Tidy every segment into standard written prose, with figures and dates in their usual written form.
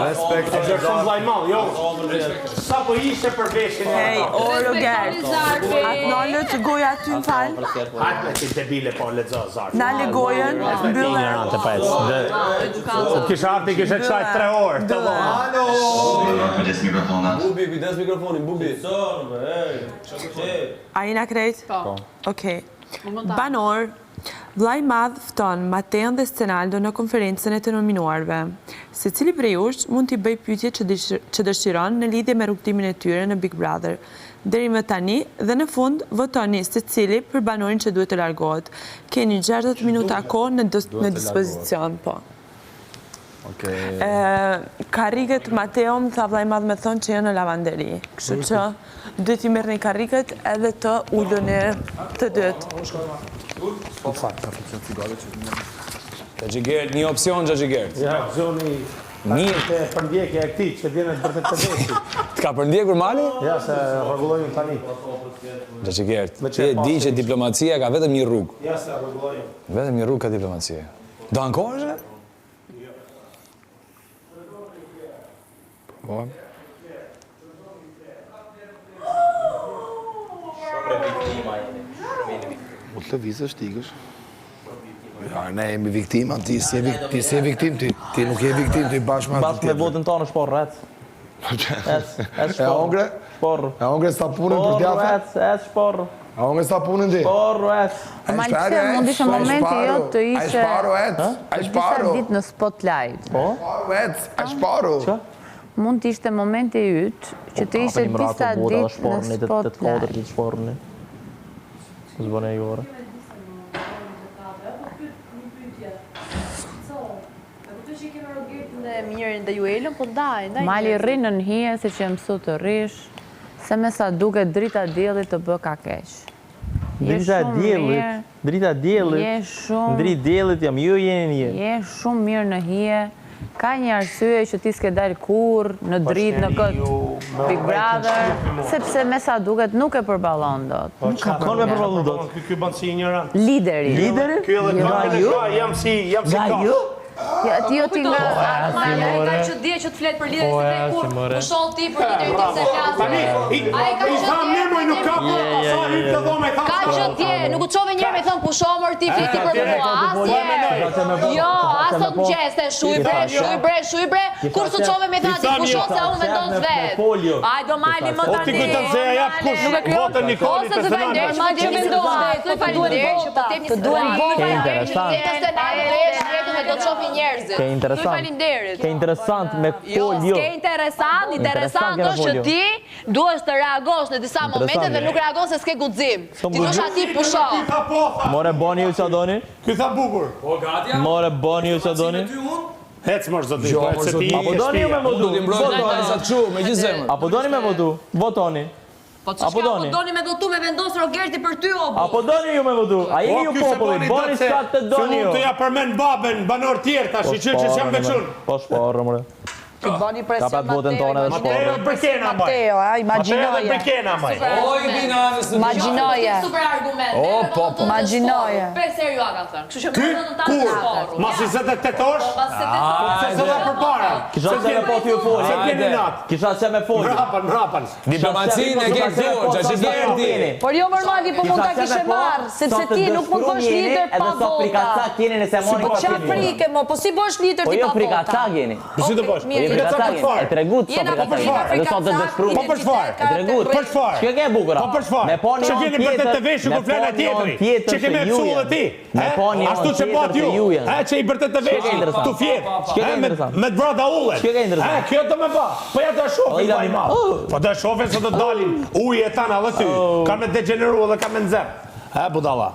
Respekt. E gjërëson vlajmal, jo. Sa po ishe për veshin e Hej, oro Gert. Atë nalë të goja aty në falë. Hajtë me ti debile po ledzo zartë. Nalë gojen, mbyllë. Ignorante pes. Kisha arti kishe qaj 3 orë. Të lo. Kujdes mikrofonat. Bubi, kujdes mikrofonin, Bubi. A jena krejt? Po. Okej. Banor, vllai madh fton Mateon dhe Scenaldo në konferencën e të nominuarve. Secili prej jush mund t'i bëj pyetje që dëshiron në lidhje me rrugtimin e tyre në Big Brother. Deri më tani dhe në fund votoni secili për banorin që duhet të largohet. Keni 60 minuta kohë në dispozicion, po. Karrikët Mateo më tha vllai madh me thonë që janë në lavanderi. Kështu që duhet t'i merrni karrikët edhe të uluni të dytë. Gjaxhi Gert, një opsion Gjaxhi Gert. Ja, zoni të përndjekje e këti që vjenë të bërtet të veshit. T'ka përndjekur mali? Ja, se rregullojmë tani. Gjaxhi Gert, ti e di që diplomacia ka vetëm një rrugë. Ja, se rregullojmë. Vetëm një rrugë ka diplomacia. Do ankohesh? Po. U të lëvizësh, t'ikësh. Ja, ne jemi viktima, ti si e viktim, ti nuk je viktim, ti bashkë me atë. Bashkë me votën tonë shporë, E ongre? Shporë. E ongre s'ta punën për t'jafe? Shporë. E ongre s'ta punën ti? Shporë, Malqe, mund ishe momenti jo të ishe... A i shparo, disa ditë në spotlight. A i shparo. Mund të ishte momenti ytë që të ishe disa ditë në spotlight. Zbone e jore. Mali rrinë në hije se që mësu të rish, se me sa duke drita djelit të bë ka kesh. Drita djelit, dritë djelit jam ju jeni një. Je shumë mirë në hije, ka një arsye që ti s'ke dalë kur në dritë në këtë Big Brother, sepse me sa duket nuk e përballon dot. Konë me përballon dot? Ky bën si ignorant. Lideri. Lideri? Ky edhe jam si ju? Ja, ti jo ti nga... Ka që dje që të fletë për liderin se te kur më shoh ti për liderin tim se flasë. I tham nemoj nuk ka për sa hyp të dhome i tham. Ka që dje, nuk u qove njerë me thëmë pushomër ti fliti për mua, asje. Jo, asë të më gjeste, shuj bre, kur su qove me thëmë ti pushon se unë vendos vetë. Aj do majli më tani. O ti kujtën se ja jap kush votën Nikoli personale. Ma gjë vendos, të duen Ke interesant me folio. Ke interesant është që ti duhesh të reagosh në disa momente dhe nuk reagon se s'ke guxim. Ti duhesh ati pusho. More boni ju që doni? Ky tha bukur. More boni ju që doni? Hec mërë zoti. Apo doni ju me votu? Apo doni me votu? Votoni. Po që shka po doni me votu me vendosë Rogerti për ty o bu? Apo doni ju me votu? A jeni ju populli? Boni shka të doni ju? Se unë të ja përmen babën, banor tjerë tash, i që s'jam veçun. Po shporë, mëre. Bani presion Ka pat votën tonë edhe shporë. Mateo Brikena maj. Mateo Brikena maj. Imagjinoje. Super argument. O, po. Imagjinoje. Për serioa ka thënë. Kështu që Ky më të tanë shporë. Mas 28 orë? Se se dhe për para. Kisha që me po t'ju foli. Se t'jeni natë. Kisha që me foli. Mrapan. Diplomacinë e ke këtu, Gjaxhi Gerti. Por jo normali po mund ta kishe marrë, sepse ti nuk mund bësh lider pa vota. Edhe sot prikacak jeni nëse moni Po çfarë frike mo, po si bësh lider ti pa vota? Po jo prikacak jeni. Si të bësh? E tregut sot prikacak. Edhe sot të dëshpëruar. Po për çfarë? E tregut. Për çfarë? Çka ke bukur? Po për çfarë? Me poni Që keni bërtet të veshur kur flan tjetri. Që kemi mësu edhe ti. Me poni ashtu që bot ju. Që i bërtet të veshur tu fjet. Me të brada ullen. Çka ke interesant? Kjo të më ba. Po ja të shohim. Po të shohim se të dalin ujë e tana edhe ty. Ka me degeneru edhe ka me nxep. Budalla.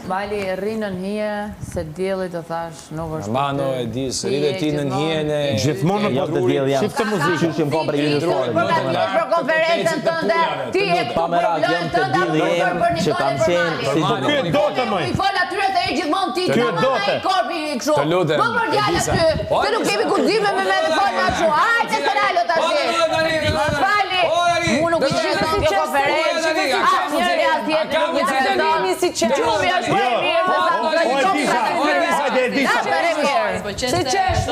Mali rrinë në hije, se djeli të thash nuk është Mano e di, se rritë ti në njën e... Gjithmonë në patruri, shifte muzikë. Qyshim po për një Ti për konferencën tënde, ti e ku problemet tënde, nuk për një kone për Mali. Ky e dote, mëj. I fol atyre të e gjithmonë ti, Ky e dote. korpi i këshu. Të lutem, Më për djallë aty, se nuk kemi kundime me me të fol në këshu. Hajtë se nalë të ashtë. Më fali. Mu nuk ishte të kjo konferencë. Njëri atje nuk një të redoni si qërë. Gjubi është më e mirë dhe sa të Se qesh,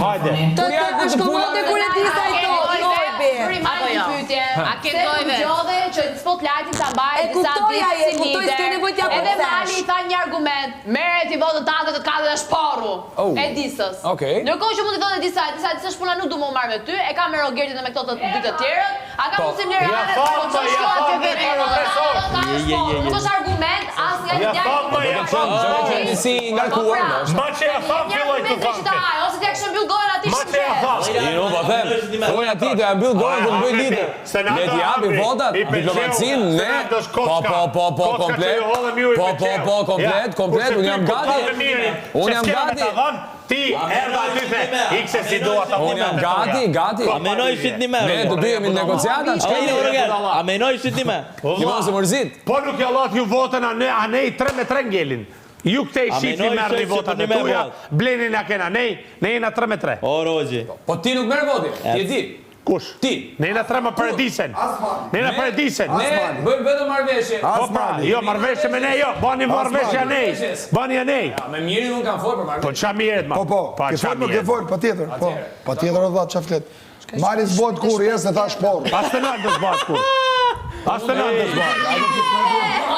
Hajde. Të është komode kur e disa i to, A ke dojve? Që spotlightin ta mbaj disa ditë si lider. Edhe Mali i tha një argument. Merret i votën tante të katë dhe shporru. E disës. Ndërkohë që mund të thonë disa shpuna nuk du më marrë me ty, e ka me Rogertin dhe me këto të dy të tjerët, a ka mundësi një rrëve, nuk është argument, asë nga një Ma që ja thamë filloj të thamë. Ose t'ja kështë mbyll gojën ati Ma që ja thamë. Po them, thojnë ati të ja mbyll gojën të bëj lider. Le t'i japi votat, diplomacin, ne, komplet, unë jam gati. Ti, erda ty the, ikse si doa ta unë jam gati. A menoj shqit një me? Ne të dy jemi negociata, qka një? A menoj shqit një me? Një mos e mërzit. Po nuk ja lat ju votën, a ne i 3-3 ngelin. Ju këte i shqipi merë një votat e tuja, blenin a kena, ne jena 3-3. O, Rozi. Po ti nuk merë votin, ti e ti. Kush? Ti. Ne jena 3 më paradisen. Ne jena paradisen. Ne bëjmë vetëm marrëveshje. Po pra, jo marrëveshje me ne jo, bani marrëveshje a nej. Bani a nej. Me mirin unë kam folë për marrëveshje. Po qa miret ma? Po, ke folë më ke folë, pa tjetër. Pa tjetër o dhatë qa flet. Maris bot kur, jesë e tha shporë. As të nalë dës bat kur. As të nalë dës bat.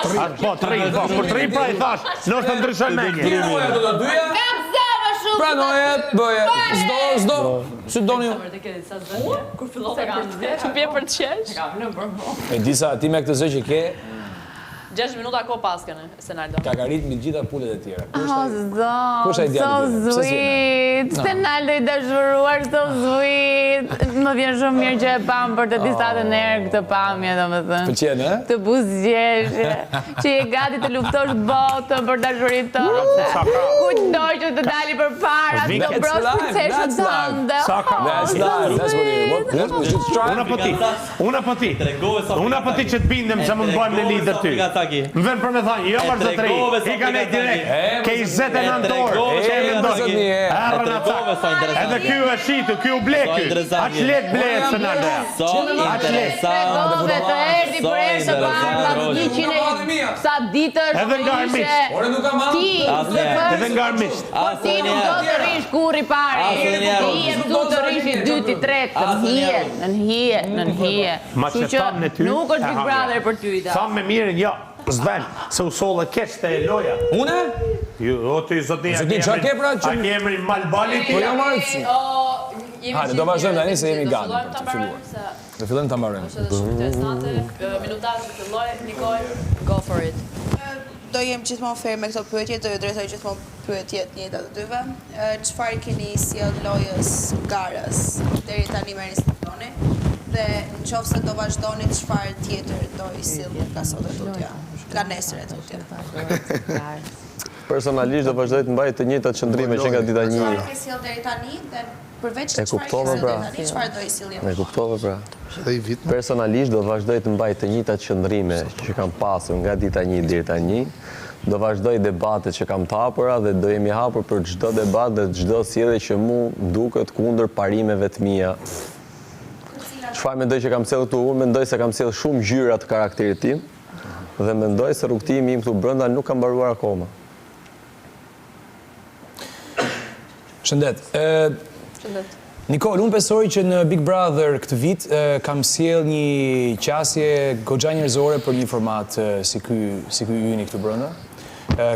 Po, 3, po, për 3 pra i thash, nështë të ndryshën me një. Pranoje të dyja? Pranoje, bëje, zdo, që do një? Kur fillove që pje për të qesh? E disa, ti me këtë zë që ke, 6 minuta ko paskene, Senaldo. ka garit me gjitha pullet e tjera. Oh, Kush ai djali tjetër? so sweet. Senaldo i dashuruar, so sweet. Më vjen shumë mirë që e pam për të disa të nërë këtë pamje, do më thënë. Pëlqen, e? Të buzgjeshe, që je gati të luftosh botën për dashurit tënde. Kudo që të dali për para, të bros succession tënde. That's life, that's what it is. Una po ti që të bindem që më në bëjmë në lider ty. Më vend për me thajnë, jo mërë zëtëri, i ka nej direkt, ke i 29 orë, që e mendoj, erën a cak, edhe kjo e shqitu, kjo u bleky, aq let bletë së në ndëja. Tregove të erdi për e së bërë, 200 sa ditër ishe ti, Edhe nga armisht. ti nuk do të rish kur i pari, ti e du të rish i 2, 3, në nhije. Që që nuk është Big Brother për ty da. Thamë me mirin, jo, zven, se u solle kesh të e loja. Une? O ty zotnia, Zotnia, qa ke pra që... a ke emri Malbali ti? Po jo marë që... Hajde, do vazhdojmë tani se jemi gati për të filluar. Do fillojmë ta mbarojmë. Minutat të filloj, Nikoj, go for it. Do jem gjithmonë fair me këto pyetje, do ju drejtoj gjithmonë pyetjet njëta të dyve. Çfarë keni sjell lojës garës deri tani me Aristotoni? Dhe nëse do vazhdoni, çfarë tjetër do i sillni nga sot e tutja? Nga nesër e tutja. Personalisht do vazhdoj të mbaj të njëjtat qëndrime që nga dita 1. Çfarë ke sjell deri tani dhe përveç çfarë ke sjell deri tani, çfarë do i sillni? E kuptove pra. Personalisht do vazhdoj të mbaj të njëjtat qëndrime që kam pasur nga dita 1 deri tani. Do vazhdoj debatet që kam të hapura dhe do jemi hapur për çdo debat dhe çdo sjellje që mu duket kundër parimeve të mia. Çfarë mendoj që kam sjellë këtu? Unë mendoj se kam sjellë shumë gjyra të karakterit tim dhe mendoj se rrugtimi im këtu brenda nuk ka mbaruar akoma. Shëndet. Nikol, unë besoj që në Big Brother këtë vit kam sjell një qasje goxha njerëzore për një format si ky yni këtu brenda.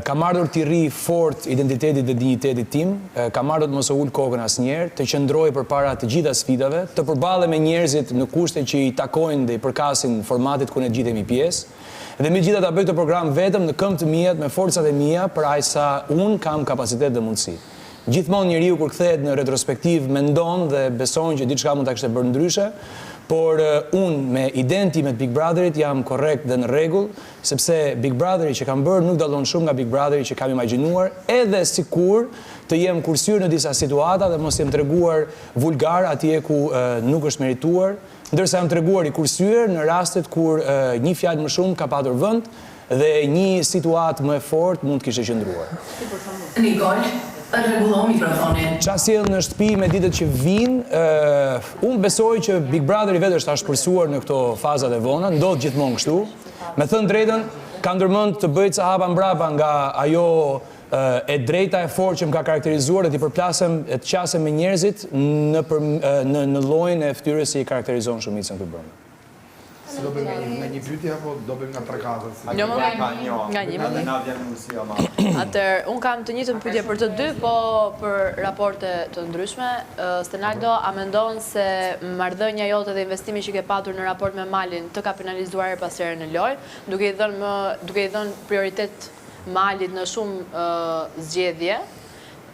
Kam ardhur t'i rri fort identitetit dhe dignitetit tim, kam ardhur të mos e ul kokën asnjëherë, të qëndroj përpara të gjitha sfidave, të përballem me njerëzit në kushte që i takojnë dhe i përkasin formatit ku ne gjithemi pjesë. Dhe me gjitha ta bëj këtë program vetëm në këmbë të mia, me forcat e mia, për aq sa unë kam kapacitet dhe mundësi. Gjithmonë njeriu kur kthehet në retrospektiv mendon dhe beson që diçka mund ta kishte bërë ndryshe, por unë me idenë time të Big Brotherit jam korrekt dhe në rregull, sepse Big Brotheri që kam bërë nuk dallon shumë nga Big Brotheri që kam imagjinuar, edhe sikur të jem kursyr në disa situata dhe mos jem treguar vulgar atje ku nuk është merituar, ndërsa jam treguar i kursyer në rastet kur një fjalë më shumë ka patur vend dhe një situatë më e fortë mund të kishte qëndruar. Nikol, Rregullo mikrofonin. Qa sjell në shtëpi me ditët që vinë, unë besoj që Big Brother i vetë është ashpërsuar në këto fazat e vona, ndodh gjithmonë kështu. Me thënë drejtën, ka ndërmend të bëj ca hapa mbrapa nga ajo e drejta e fortë që më ka karakterizuar dhe t'i përplasem e të qasem me njerëzit në llojin e fytyrës që i karakterizon shumicën këtu brenda. Si do bëjmë me një pyetje apo do bëjmë nga 3-4? Nga një. Atëherë, unë kam të njëjtën pyetje për të dy, po për raporte të ndryshme. Stenaldo, a mendon se marrëdhënia jote dhe investimi që ke patur në raport me Malin të ka penalizuar her pas here në lojë, duke i dhënë prioritet Malit në shumë zgjedhje?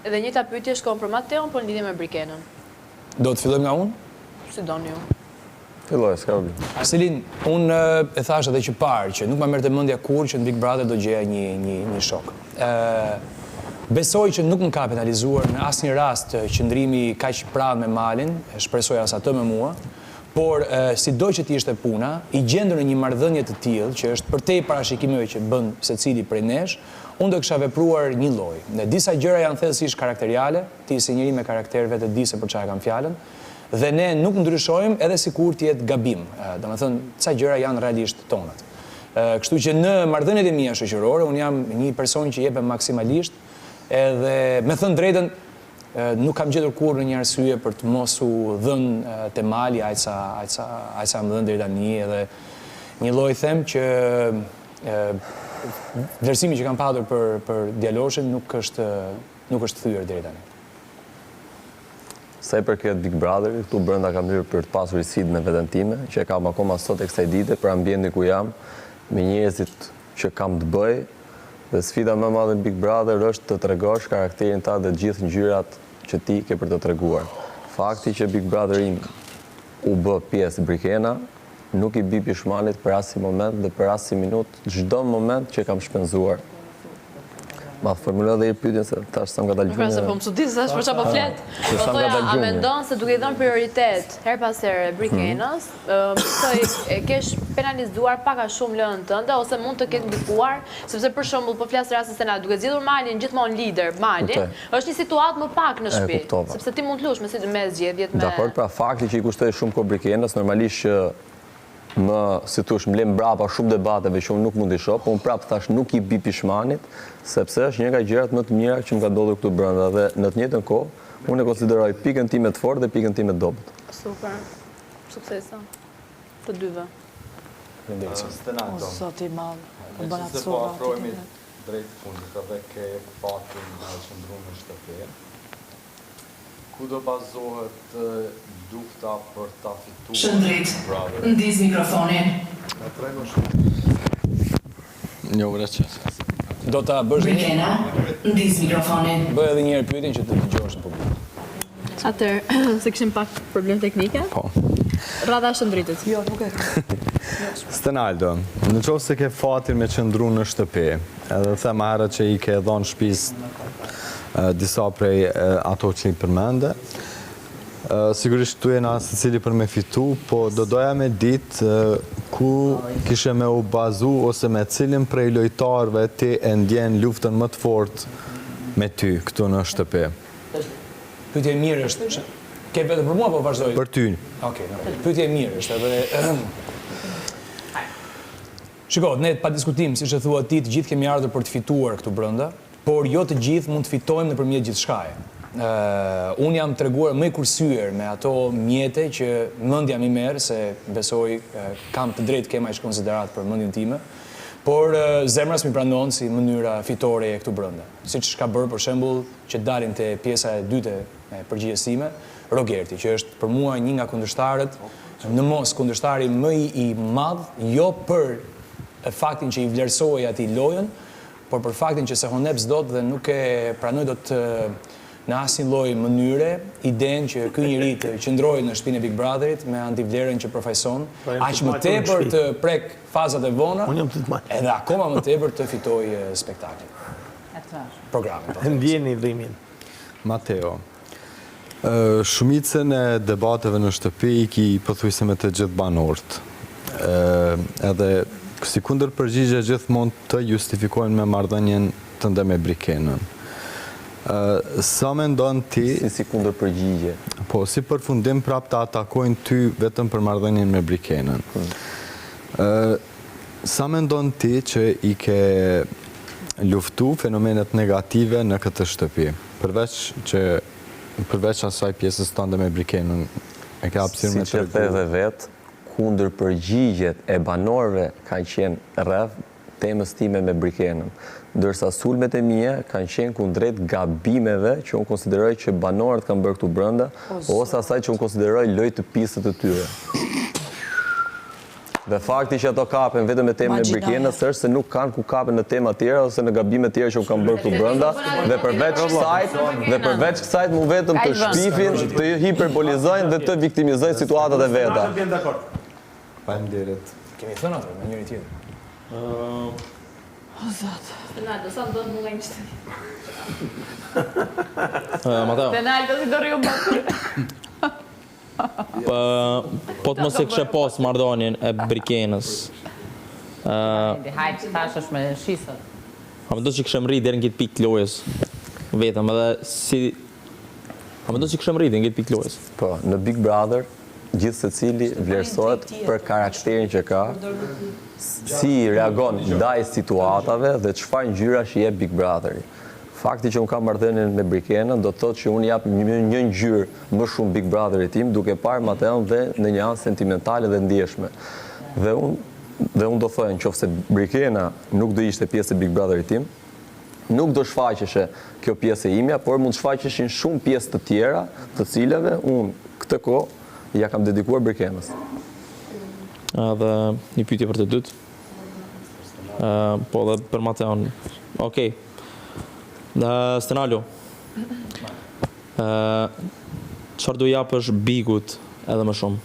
Dhe njëta pyetje shkon për Mateon, po në lidhje me Brikenën. Do të fillojmë nga unë? Si doni ju? Filloj, s'ka problem. Selin, unë e thash edhe që parë, që nuk ma merrte mendja kur që në Big Brother do gjeja një shok. Besoj që nuk më ka penalizuar në asnjë rast qëndrimi kaq pranë me Malin, shpresoj as atë me mua, por sido që t'ishte puna, i gjendur në një marrëdhënie të tillë që është përtej parashikimeve që bën secili prej nesh, unë do kisha vepruar një lloj. Në disa gjëra janë thellësisht karakteriale, ti si njëri me karakter vetë di se për çfarë kam fjalën. Dhe ne nuk ndryshojmë edhe sikur t'jetë gabim. Domethënë, ca gjëra janë realisht tonat. Kështu që në marrëdhëniet e mia shoqërore, unë jam një person që jepem maksimalisht, edhe me thënë drejtën, nuk kam gjetur kurrë në një arsye për të mos u dhënë te Mali aq sa më dhënë deri tani, edhe një lloj them që vlerësimi që kam patur për djaloshin nuk është thyer deri tani. Sa i përket Big Brotherit, këtu brenda kam hyrë për të pasur sidë në veten time, që kam akoma sot e kësaj dite, për ambientin ku jam, me njerëzit që kam të bëj, dhe sfida më e madhe në Big Brother është të tregosh karakterin ta dhe gjithë ngjyrat që ti ke për të treguar. Fakti që Big Brotherin u bë pjesë Brikena, nuk i bi pishmanit për asnjë moment dhe për asnjë minutë, çdo moment që kam shpenzuar. Ma formuloj edhe i pyetjen se tash sa nga dalë gjumi. Se po më çudit se për çfarë po flet. Po thoya, a mendon se duke i dhënë prioritet her pas here Brikenës, e kesh penalizuar pak a shumë lëndën tënde ose mund të ketë ndikuar, sepse për shembull po flas rastin se na duke zgjedhur Malin gjithmonë lider, Malin, është një situatë më pak në shtëpi, sepse ti mund të lush me zgjedhjet me. Dakor, pra fakti që i kushtoi shumë kohë Brikenës, normalisht që si thush, më lem mbrapa shumë debateve që unë nuk mund i shoh, po unë prapë thash nuk i bi pishmanit, sepse është një nga gjërat më të mira që më ka ndodhur këtu brenda dhe në të njëjtën kohë unë e konsideroj pikën time të fortë dhe pikën time të dobët. Super. Suksesa të dyve. Stenaldo. Sot i madh. Se po afrohemi drejt fundit edhe ke fatin e qëndruar në shtëpi. Ku do bazohet lufta për ta fituar? Shëndrit, ndiz mikrofonin. Një vërë Do ta bësh Brikena, ndiz mikrofonin. Bëj edhe një herë pyetjen që të dëgjosh në publik. Atëherë, se kishim pak problem teknike? Po. Radha Shëndritit. Jo, nuk e ka. Stenaldo, në qoftë se ke fatin me qëndru në shtëpi, edhe them herët që i ke dhënë shtëpisë disa prej ato që i përmende, sigurisht tu jena secili për me fitu, po do doja me ditë ku kishe me u bazu ose me cilin prej lojtarëve ti e ndjen luftën më të fortë me ty këtu në shtëpi. Pyetje e mirë është. Ke vetëm për mua po vazhdoj? Për ty. Okej, pyetje e mirë është edhe Shiko, ne pa diskutim, siç e thua ti, të gjithë kemi ardhur për të fituar këtu brenda, por jo të gjithë mund të fitojmë nëpërmjet gjithçkaje. Unë jam treguar më i kursyer me ato mjete që mendja më merr, se besoj kam të drejtë kema ish konsiderat për mendjen time, por zemra s'mi pranon si mënyra fitore e këtu brenda. Siç ka bërë për shembull që dalim te pjesa e dytë e përgjigjes sime, Rogerti, që është për mua një nga kundërshtarët, në mos kundërshtari më i madh, jo për faktin që i vlerësoj atij lojën, por për faktin që se honep s'dot dhe nuk e pranoj dot në asnjë lloj mënyre idenë që ky njeri të qëndrojë në shtëpinë e Big Brotherit me antivlerën që përfaqëson, aq më tepër të prek fazat e vona, edhe akoma më tepër të fitojë spektaklin. Programin. Ndjeni dhimbjen. Mateo, shumicën e debateve në shtëpi i ki pothuajse me të gjithë banorët. Edhe si kundër përgjigje gjithmonë të justifikojnë me marrëdhënien tënde me Brikenën. Sa mendon ti... Si kundër përgjigje. Po, si përfundim prap të atakojnë ty vetëm për marrëdhënien me Brikenën. Sa mendon ti që i ke luftu fenomenet negative në këtë shtëpi? Përveç asaj pjesës tënde me Brikenën, e ke hapësirë me Si që the dhe vetë, kundër përgjigjet e banorëve kanë qenë rreth temës time me Brikenën, ndërsa sulmet e mia kanë qenë kundrejt gabimeve që unë konsideroj që banorët kanë bërë këtu brenda, ose asaj që unë konsideroj lojë të pisët të tyre. Dhe fakti që ato kapen vetëm me temën e Brikenës është se nuk kanë ku kapen në tema tjera ose në gabime tjera që unë kanë bërë këtu brenda, dhe përveç kësajt mu vetëm të shpifin, të hiperbolizojnë dhe të viktimizojnë situatat e veta. Faleminderit. Kemi thënë atë me njëri tjetër. O, Zot. Stenaldo, sa më do të më ngejnë qëtë? Mateo. Stenaldo, si do rriu më Po të mos e kështë pas marrëdhënien e Brikenës. Hajtë që tash është me shisët. A më do që këshëm rri dherë në këtë pikë të lojës. Vetëm edhe si... A më do që këshëm rri dherë në këtë pikë të lojës. Po, në Big Brother, gjithë se cili vlerësohet për karakterin që ka, si reagon ndaj situatave dhe çfarë ngjyra që jep Big Brotheri. Fakti që unë kam marrëdhënien me Brikenën do të thotë që unë jap një ngjyrë më shumë Big Brotherit tim, duke parë Mateon dhe në një anë sentimentale dhe ndjeshme. Dhe unë do thojë nëse Brikena nuk do ishte pjesë e Big Brotherit tim, nuk do shfaqeshe kjo pjesë e imja, por mund shfaqeshin shumë pjesë të tjera, të cilave unë këtë kohë ja kam dedikuar Brikenës. Dhe një pyetje për të dytë. Po dhe për Mateon. Okej. Stenaldo, çfarë do japësh Bigut edhe më shumë?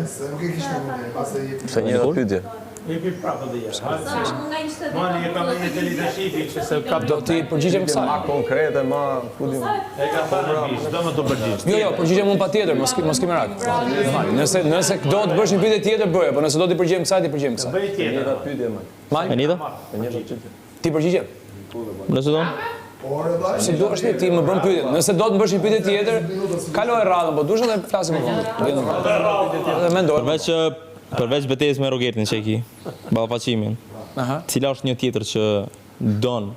Se nuk e kishte unë, pastaj Pse një dhe pyetje? Jepi prapë dhe jashtë. Sa më ngejnë qëtë? Mani e ka me një të leadershipi që se ka Do t'i përgjigjem kësaj. Ma konkrete, ma... E ka thënë bish, do më të përgjigj. Jo, përgjigjem unë patjetër, mos ki merak. Nëse do të bësh një pyetje tjetër bëje, po nëse do t'i përgjigjem kësaj, t'i përgjigjem kësaj. Bëj tjetër. Një dhe pyetje, ma. Enida? Ti përgjigjem. Nëse do? Si do është ti më bën pyetje. Nëse do të bësh një pyetje tjetër, kaloj radhën, po duhet edhe flasim më vonë. Edhe mendoj. Përveç betejës me Rogertin që e ki, ballafaqimin. Cila është një tjetër që don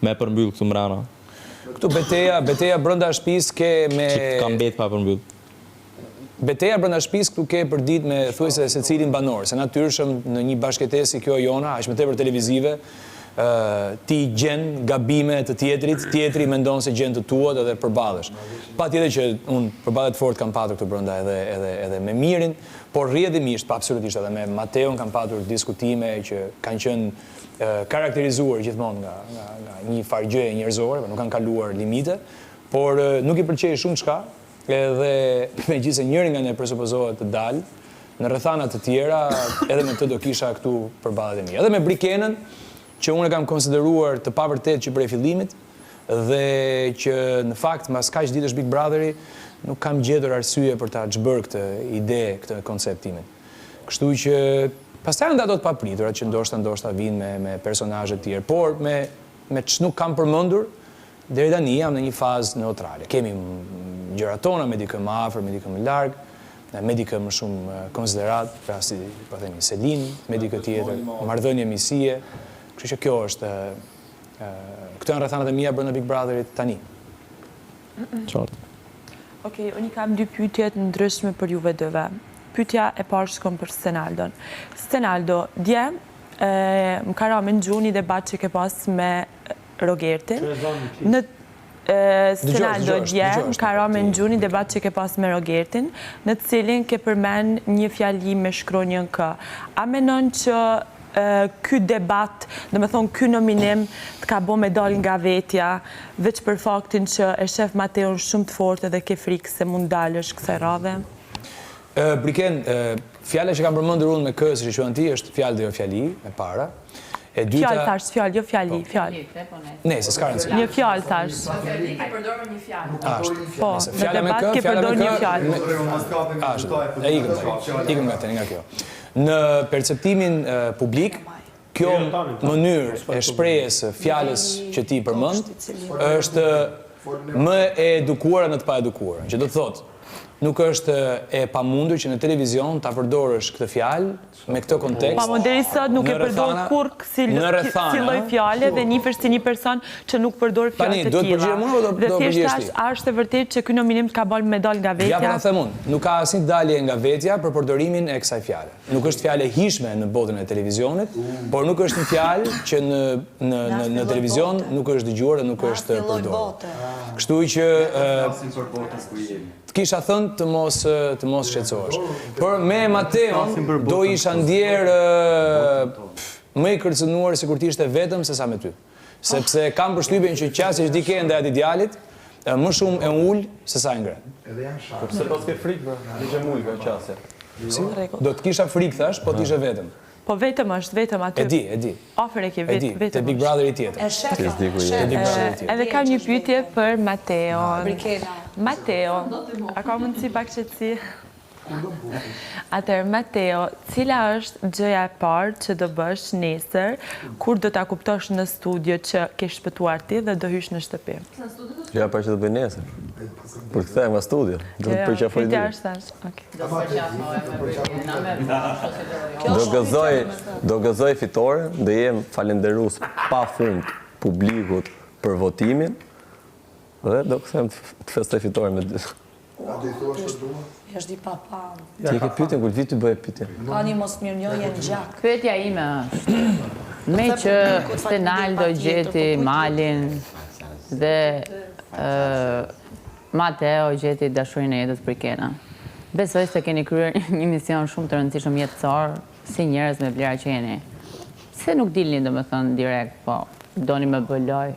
me përmbyll këtu mbrana? Këtu beteja brenda shtëpisë ke me Që ka mbet pa përmbyll. Beteja brenda shtëpisë këtu ke për ditë me thuajse secilin banor, se natyrshëm në një bashkëtesë si kjo jona, aq më tepër televizive, ti gjen gabime të tjetrit, tjetri mendon se gjen të tuat edhe përballesh. Patjetër që unë përballet fort kam patur këtu brenda edhe me Mirin, por rrjedhimisht, pa absolutisht edhe me Mateon kam patur diskutime që kanë qenë karakterizuar gjithmonë nga një farë gjëje njerëzore, nuk kanë kaluar limite, por nuk i pëlqej shumë çka, edhe megjithëse njëri nga ne presupozohet të dalë, në rrethana të tjera edhe me të do kisha këtu përballet e mia. Edhe me Brikenën, që unë e kam konsideruar të pavërtet që prej fillimit, dhe që në fakt mas kaq ditësh Big Brotheri nuk kam gjetur arsye për ta çbërë këtë ide, këtë koncept timin. Kështu që pastaj janë ato të papritura që ndoshta vinë me personazhe të tjerë, por me ç'nuk kam përmendur, deri tani jam në një fazë neutrale. Kemi gjërat tona me dikë më afër, me dikë më larg, me dikë më shumë konsiderat, pra si po themi Selin, me dikë tjetër, marrëdhënie misie. Kështu që kjo është këto janë rrethanat e mia brenda Big Brotherit tani. Qartë. Okej, unë kam dy pyetje të ndryshme për juve dyve. Pyetja e parë shkon për Stenaldon. Stenaldo, dje më ka rënë në gjuni debat që ke pas me Rogertin. Stenaldo, dje më ka rënë në gjuni debat që ke pas me Rogertin, në të cilin ke përmend një fjali me shkronjën K. A menon që ky debat, do me thonë ky nominim të ka bo me dal nga vetja, veç për faktin që e shef Mateon shumë të fortë dhe ke frikë se mund dalësh kësaj radhe? Briken, fjale që kam përmendur unë me K, si që quan ti, është fjalë dhe jo fjali, me para. Fjallë thash, fjallë, jo fjali, fjallë. Ne, se s'ka rëndësi. Një fjallë thash. Ke përdorur një fjallë. Ashtë. Po, në debat ke përdor një fjallë. Ashtë, e ikëm nga kjo. Në perceptimin publik, kjo mënyrë e shprehjes së fjalës që ti përmend është më e edukuara në të pa edukuara. Që do të thotë, nuk është e pamundur që në televizion ta përdorësh këtë fjalë me këtë kontekst. Pa më deri sot nuk e përdor kurrë si lloj fjale dhe nifesh si një person që nuk përdor fjalë të tilla. Tani, duhet përgjigjem unë apo do përgjigjesh ti? A është e vërtetë që ky nominim ka bërë me dal nga vetja? Ja, po them unë, nuk ka asnjë dalje nga vetja për përdorimin e kësaj fjale. Nuk është fjalë e hijshme në botën e televizionit, por nuk është një fjalë që në televizion nuk është dëgjuar dhe nuk është përdorur. Kështu që kisha thënë të mos shqetësohesh. Por me Mateon do isha ndjerë më i kërcënuar sikur të ishte vetëm se sa me ty. Sepse kam përshtypjen që qasje që di ke ndaj atij djalit, më shumë e ul se sa e ngre. Edhe janë shaka. Pse pas ke frikë, bro? Diçka mul ka qasje. Si? Do të kisha frikë thash, po të ishe vetëm. Po vetëm është, vetëm aty. E di. Ofër e ke vetëm. Te Big Brother i tjetër. Edhe kam një pyetje për Mateon. Mateo, a ka mundësi pak qetësi? Atëherë, Mateo, cila është gjëja e parë që do bësh nesër kur do ta kuptosh në studio që ke shpëtuar ti dhe do hysh në shtëpi? Gjëja e parë që do bëj nesër. Për të thënë nga studio. Do të përqafoj dy. Do gëzoj fitore, do jem falenderues pafund publikut për votimin dhe do kthehem të festoj fitoren me dy. A do i thuash për dua? Është di papa. Ti ke pyetjen kur vit të bëj pyetjen. Ka një mos mirënjohje në gjak. Pyetja ime është, me që Stenaldo gjeti Malin dhe Mateo gjeti dashurinë e jetës për Kena. Besoj se keni kryer një mision shumë të rëndësishëm jetësor, si njerëz me vlera që jeni. Se nuk dilni domethënë direkt, po doni me bë loj.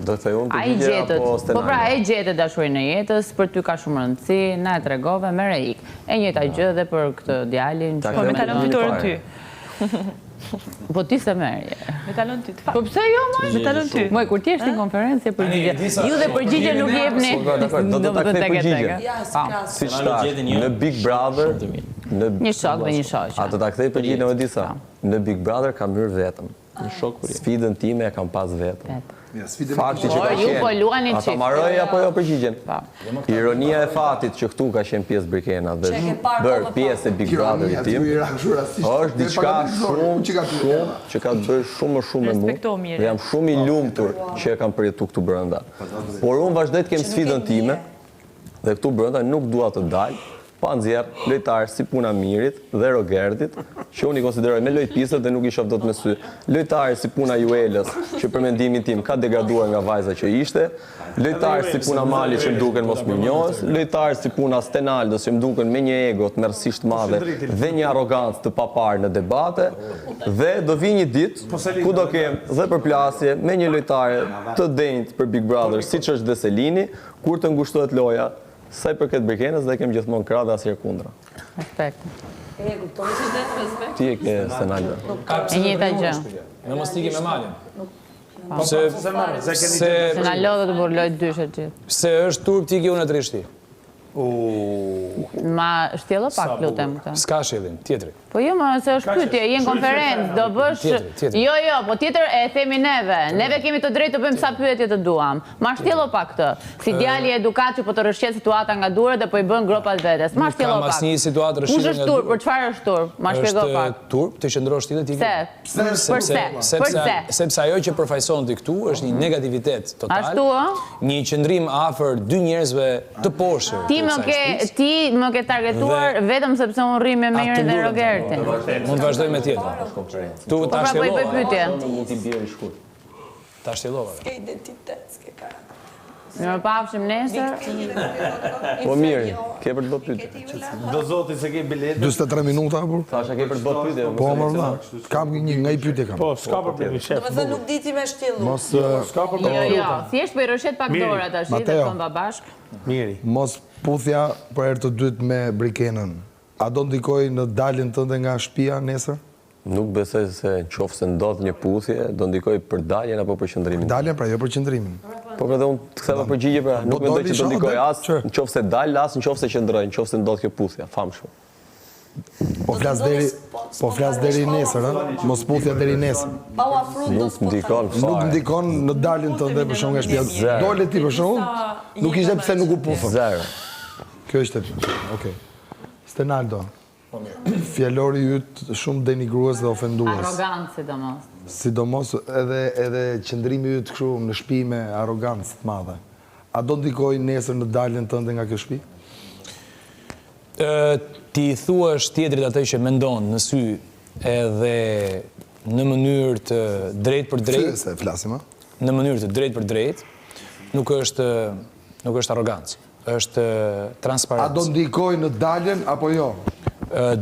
Do të thoj unë përgjigje apo Stenaldo? Po pra, e gjetet dashurinë e jetës, për ty ka shumë rëndësi, na e tregove, merre ik. E njëjta gjë dhe për këtë djalin. Po me talon fitoren ty. Po ti se merje. Me talon ty të fakt. Po pse jo, moj? Me talon ty. Moj, kur ti është në konferencë përgjigje. Ju dhe përgjigje nuk jepni. Do të ta kthej përgjigje. Si shtat, në Big Brother, një shok dhe një shoqe. A do ta kthej përgjigjen edhe disa? Në Big Brother kam hyrë vetëm. Në shok për sfidën time e kam pas vetëm. Fakti që ka qenë, a ta marroj apo jo përgjigjen? Ironia e fatit që këtu ka qenë pjesë Brikena dhe bërë pjesë e Big Brother i tim, është diçka shumë që ka të bërë shumë me mu dhe jam shumë i lumtur që e kam përjetu këtu brenda. Por unë vazhdoj të kem sfidën time dhe këtu brenda nuk dua të dalj pa nxjerr lojtarë si Puna Mirit dhe Rogerdit, që unë i konsideroj me lojpisët dhe nuk i shoh dot me sy. Lojtarë si Puna Juelës, që për mendimin tim ka degraduar nga vajza që ishte, lojtarë si Puna Mali që më duken mos mirënjohës, lojtarë si Puna Stenaldos që më duken me një ego të merrsisht madhe dhe një arrogancë të paparë në debate, dhe do vi një ditë ku do kem dhe përplasje me një lojtare të denjtë për Big Brother, siç është Deselini, kur të ngushtohet loja. Sa i përket Brikenës dhe kem gjithmonë krah dhe asnjëherë kundra. Respekt. E kupton që det respekt? Ti e ke Stenaldo. E njëjta gjë. Me mos tiki me Malin. Se na lodhë të burloj dyshe gjithë. Se është turp tiki unë e trishti. Ma shtjellë pak lutem këtë. S'ka shjellim, tjetri. Po jo, ma se është pyetje, je në konferencë, do bësh... Jo, po tjetër e themi neve. Neve kemi të drejtë të bëjmë sa pyetje të duam. Ma shtjello pak këtë. Si djali edukat që po të rëshqet situata nga durë dhe po i bën gropat vetes. Ma shtjello pak. Kam asnjë situatë rëshqet nga durë. Kush është turp, për çfarë është turp? Ma shpjego pak. Është turp të qëndrosh ti dhe ti. Pse? Sepse ajo që përfaqëson ti këtu është një negativitet total. Ashtu ë? Një qëndrim afër dy njerëzve të poshtë. Ti më ke targetuar vetëm sepse unë rri me Merin dhe Rogertin. Mund të vazhdoj me tjetër. Tu ta shtjellova. Ta shtjellova. S'ke identitet, s'ke karakter. Në pafshim nesër. Po mirë, ke për të bërë pyetje. Do zoti se ke bilet. 43 minuta apo? Thasha ke për të bërë pyetje. Po më. Kam një nga i pyetje kam. Po, s'ka problemi, shef. Domethënë nuk di ti me shtjellu. Mos s'ka problemi. Jo, thjesht po i rroshet pak dora tash dhe komba bashk. Miri. Mos puthja për herë të dytë me Brikenën. A do ndikoj në daljen tënde nga shtëpia nesër? Nuk besoj se nëse ndodh një puthje, do ndikoj për daljen apo për qëndrimin. Daljen pra, jo për qëndrimin. Po pra dhe unë të ktheva përgjigje pra, nuk mendoj që do ndikoj as nëse dal, as nëse qëndroj, nëse ndodh kjo puthje, famshëm. Po flas deri nesër, ëh? Mos puthja deri nesër. Pa u afru do Nuk ndikon në daljen tënde për shkak nga shtëpia. Dole ti për shkak, nuk ishte pse nuk u puthon. Zero. Kjo ishte. Okej. Stenaldo. Fjalori yt shumë denigrues dhe ofendues. Arrogancë, sidomos. Sidomos edhe qëndrimi yt kështu në shtëpi me arrogancë të madhe. A do ndikoj nesër në daljen tënde nga kjo shtëpi? Ti thuash tjetrit atë që mendon në sy edhe në mënyrë të drejt për drejt. Se flasim, a? Në mënyrë të drejt për drejt, nuk është arrogancë, është transparencë. A do ndikoj në daljen apo jo?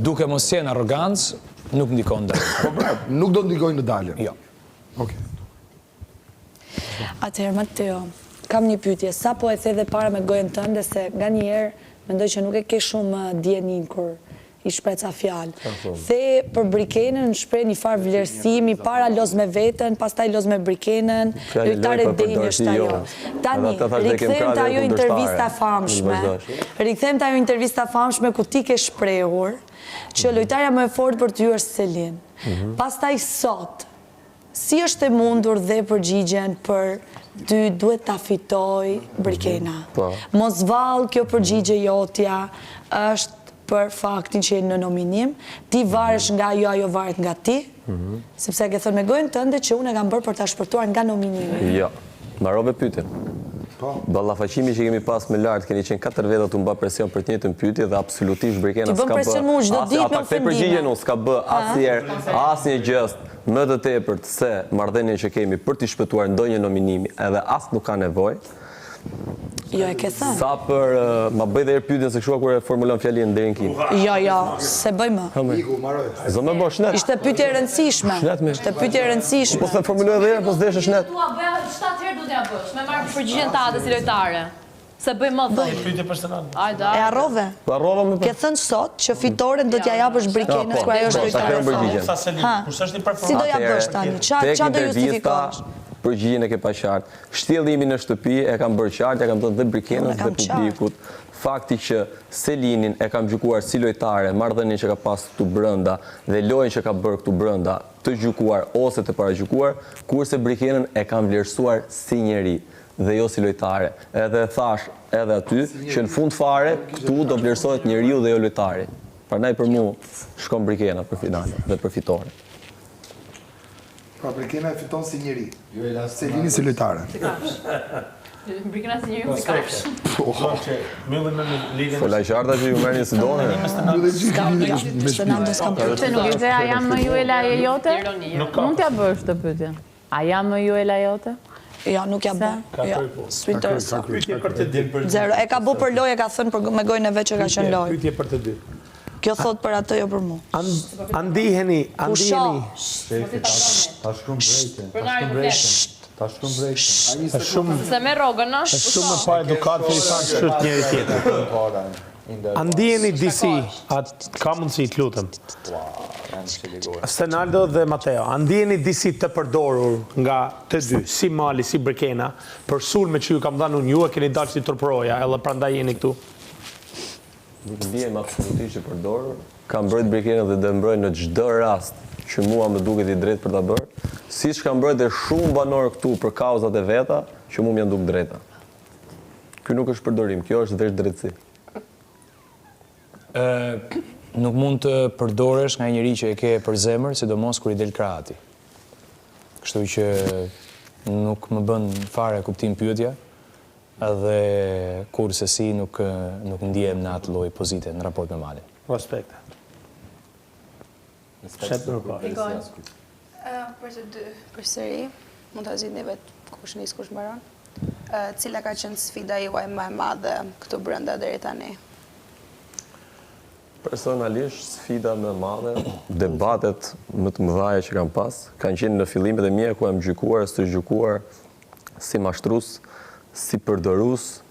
Duke mos qenë arrogancë, nuk ndikon daljen. Po brap, nuk do ndikoj në daljen. Jo. Okej. Atëherë, Mateo, kam një pyetje. Sa po e the dhe para me gojën tënde se nga njerë mendoj që nuk e ke shumë djenin kur i shpreca fjalë. The për Brikenën shpreh një farë vlerësimi, para loz me veten, pastaj loz me Brikenën, lojtare denjësht ajo. Tani, rikthem të ajo intervista famshme ku ti ke shprehur që lojtarja më e fortë për ty është Selin. Pastaj sot, si është e mundur dhe përgjigjen për ty duhet ta fitoj Brikena? Mos vallë kjo përgjigje jotja është për faktin që jenë në nominim, ti varesh nga ajo varet nga ti, sepse ke thënë me gojën tënde që unë e kam bërë për ta shpërtuar nga nominimi. Jo, mbarove pyetjen. Ballafaqimi që kemi pas me lartë, keni qenë 4 veta të mba presion për të njëjtën pyetje dhe absolutisht Brikena s'ka bë. Ti bën presion mu çdo ditë me ofendime. Përgjigjen unë s'ka bë asnjë gjë më të tepërt se marrëdhënien që kemi për të shpëtuar ndonjë nominimi, edhe as nuk ka nevojë. Jo, e ke thënë. Sa për ma bëj dhe pyetjen se kështu kur e formulon fjalën deri në kim. Jo, se bëj më. Zë më bësh net. Ishte pyetje e rëndësishme. Ishte pyetje e rëndësishme. Po se formuloj edhe herë, po s'deshësh net. Tua bëja 7 herë do t'ja bësh, me marrë përgjigjen tate si lojtare. Se bëj më dhënë. Pyetje personale. E harrove. Po harrova më. Ke thënë sot që fitoren do t'ja japësh Brikenës kur ajo është lojtare. Si do ja bësh tani? Çfarë do justifikosh? Përgjigjen e ke pa qartë. Shtjellimi në shtëpi e kam bërë qartë, e kam thënë dhe Brikenës dhe publikut. Fakti që Selinin e kam gjykuar si lojtare, marrëdhënien që ka pas këtu brenda dhe lojën që ka bërë këtu brenda, të gjykuar ose të paragjykuar, kurse Brikenën e kam vlerësuar si njeri dhe jo si lojtare. Edhe thash edhe aty që në fund fare këtu do vlerësohet njeriu dhe jo lojtari. Prandaj për mua shkon Brikena për finalen dhe për fitoren. Pra Brikena e fiton si njeri, Selini si lojtare. Brikena si njeri si kafsh. Fola qarta që ju merrni si done. Se nuk ishte a jam më ju e laje jote? Mund t'ja bësh të pyetje. A jam më ju e laje jote? Jo, nuk ja bë. Zero. E ka bu për lojë, e ka thënë me gojën e vet që ka qenë lojë. Pyetje për të dy. Kjo thot për atë, jo për mu. Andiheni. Ta shkrum brejtën. Se me rogën, no? Shumë pa edukat për i thanë që është njëri tjetër. Andiheni disi, ka mundësi të lutëm. Stenaldo dhe Mateo, andiheni disi të përdorur nga të dy, si Mali, si Brikena, për sulme që ju kam dhënë unë, ju e keni dalë si torproja, edhe prandaj jeni këtu. Nuk ndihem absolutisht që përdorur. Kam mbrojt Brikenën dhe do mbroj në çdo rast që mua më duket i drejtë për ta bërë. Siç kam mbrojt dhe shumë banor këtu për kauzat e veta që mua më janë duk drejta. Ky nuk është përdorim, kjo është veç drejtësi. Nuk mund të përdoresh nga njëri që e ke për zemër, sidomos kur i del krahati. Kështu që nuk më bën fare kuptim pyetja. Edhe kur se si nuk ndihem në atë lloj pozite në raport me Malin. Respekte. Për të dy, përsëri, mund ta zgjidhni vetë kush nis kush mbaron. Cila ka qenë sfida juaj më e madhe këtu brenda deri tani? Personalisht, sfida më e madhe, debatet më të mëdha që kam pas, kanë qenë në fillimet e mia ku jam gjykuar, së gjykuar si mashtrues, si përdorus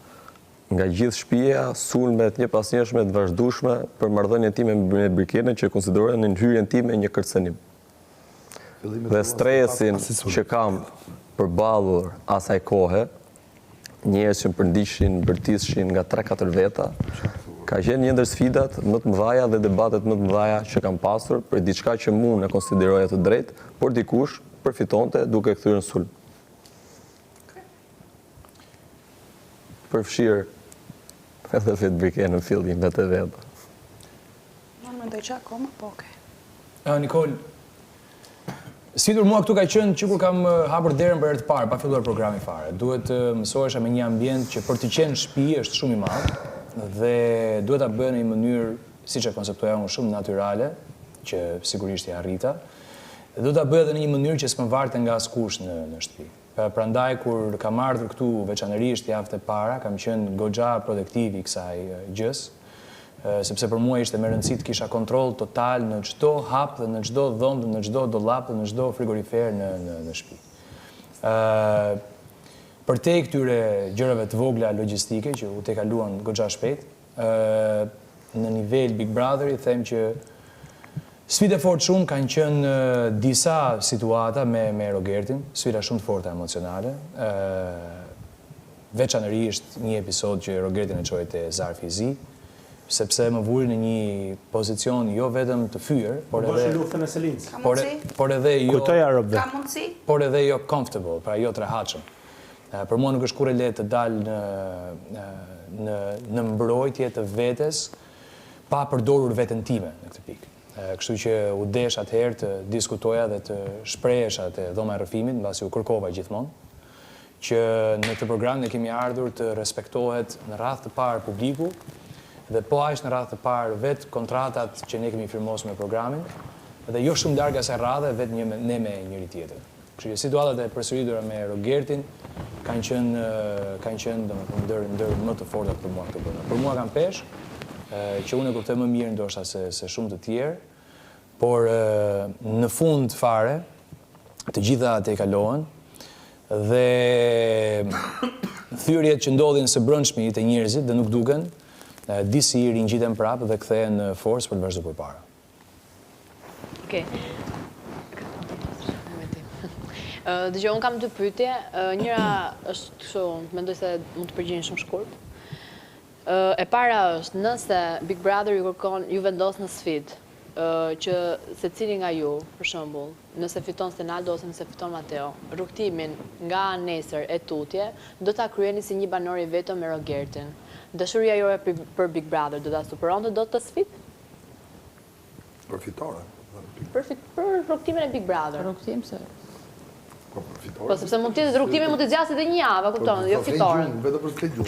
nga gjithë shtëpia, sulmet një pas njëshme të vazhdueshme për marrëdhënien time me Brikenën që konsiderohen në hyrjen time një kërcënim. Dhe stresin që kam përballur asaj kohe, njerëz që përndishin, bërtishin nga 3-4 veta, Ka qenë një ndër sfidat më të mëdha dhe debatet më të mëdha që kam pasur për diçka që unë e konsideroja të drejtë, por dikush përfitonte duke kthyer në sulm. Përfshirë edhe vetë brike në fillim vetë vetë. Më mendoj që akoma, po okej. Nikol, sfidur mua këtu ka qenë që kur kam hapur derën për herë të parë, pa filluar programi fare. Duhet të mësohesha me një ambient që për të qenë shtëpi është shumë i madh dhe duhet ta bëj në një mënyrë, siç e konceptoja unë, shumë natyrale, që sigurisht e arrita. Dhe duhet ta bëj edhe në një mënyrë që s'më varte nga askush në shtëpi. Prandaj kur kam ardhur këtu veçanërisht javët e para, kam qenë goxha protektiv i kësaj gjës, sepse për mua ishte me rëndësi të kisha kontroll total në çdo hap dhe në çdo dhomë dhe në çdo dollap dhe në çdo frigorifer në shtëpi. Përtej këtyre gjërave të vogla logjistike që u tekaluan goxha shpejt, në nivel Big Brother i them që sfide fort shumë kanë qenë disa situata me Rogertin, sfida shumë të forta emocionale, veçanërisht një episod që Rogertin e çoi te Zarfi Zi, sepse më vuri në një pozicion jo vetëm të fyer, por edhe jo comfortable, pra jo të rehatshëm. Për mua nuk është kurrë lehtë të dal në mbrojtje të vetes pa përdorur veten time në këtë pikë. Kështu që u desh atëherë të diskutoja dhe të shprehesha te dhoma e rrëfimit, mbasi u kërkova gjithmonë, që në këtë program ne kemi ardhur të respektohet në radhë të parë publiku dhe po aq në radhë të parë vetë kontratat që ne kemi firmosur me programin dhe jo shumë larg asaj radhe vetë ne me njëri tjetrin. Kështu që situatat e përsëritura me Rogertin kanë qenë domethënë ndër më të fortat për mua këtë program. Për mua kanë peshë që unë e kuptoj më mirë ndoshta se shumë të tjerë, por në fund fare të gjitha te kalohen dhe thyrjet që ndodhin së brendshmi te njerëzit dhe nuk duken, disi ringjiten prapë dhe kthehen në forcë për të vazhduar përpara. Okej. Dëgjoj, unë kam dy pyetje. Njëra është kështu, mendoj se mund të përgjigjen shumë shkurt. E para është, nëse Big Brother ju vendos në sfidë, që secili nga ju, për shembull, nëse fiton Stenaldo ose nëse fiton Mateo, rrugtimin nga nesër e tutje, do ta kryeni si një banor i vetëm me Rogertin. Dashuria juaj për Big Brother do ta superonte dot të sfidë? Për fitore. Për rrugtimin e Big Brother. Rrugtim se Po sepse mund të rrugtimi mund të zgjasë edhe një javë, kupton, jo fitoren.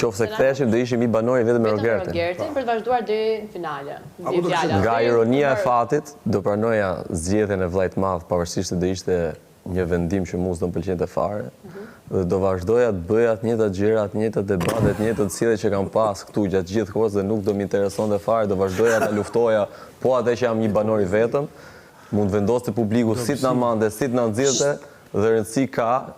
Qofse ktheheshim do ishim i banori vetëm me Rogertin. Për të vazhduar deri në finale. Nga ironia e fatit, do pranoja zgjedhjen e vllajt madh, pavarësisht se do ishte një vendim që mua s'do më pëlqente fare, dhe do vazhdoja të bëja të njëjtat gjëra, të njëjtat debate, të njëjtat sjellje që kam pas këtu gjatë gjithë kohës dhe nuk do më interesonte fare, do vazhdoja ta luftoja, po atë që jam një banor i vetëm, mund vendoste publiku si të na mande, si të na nxirrte. Dhe rëndësi ka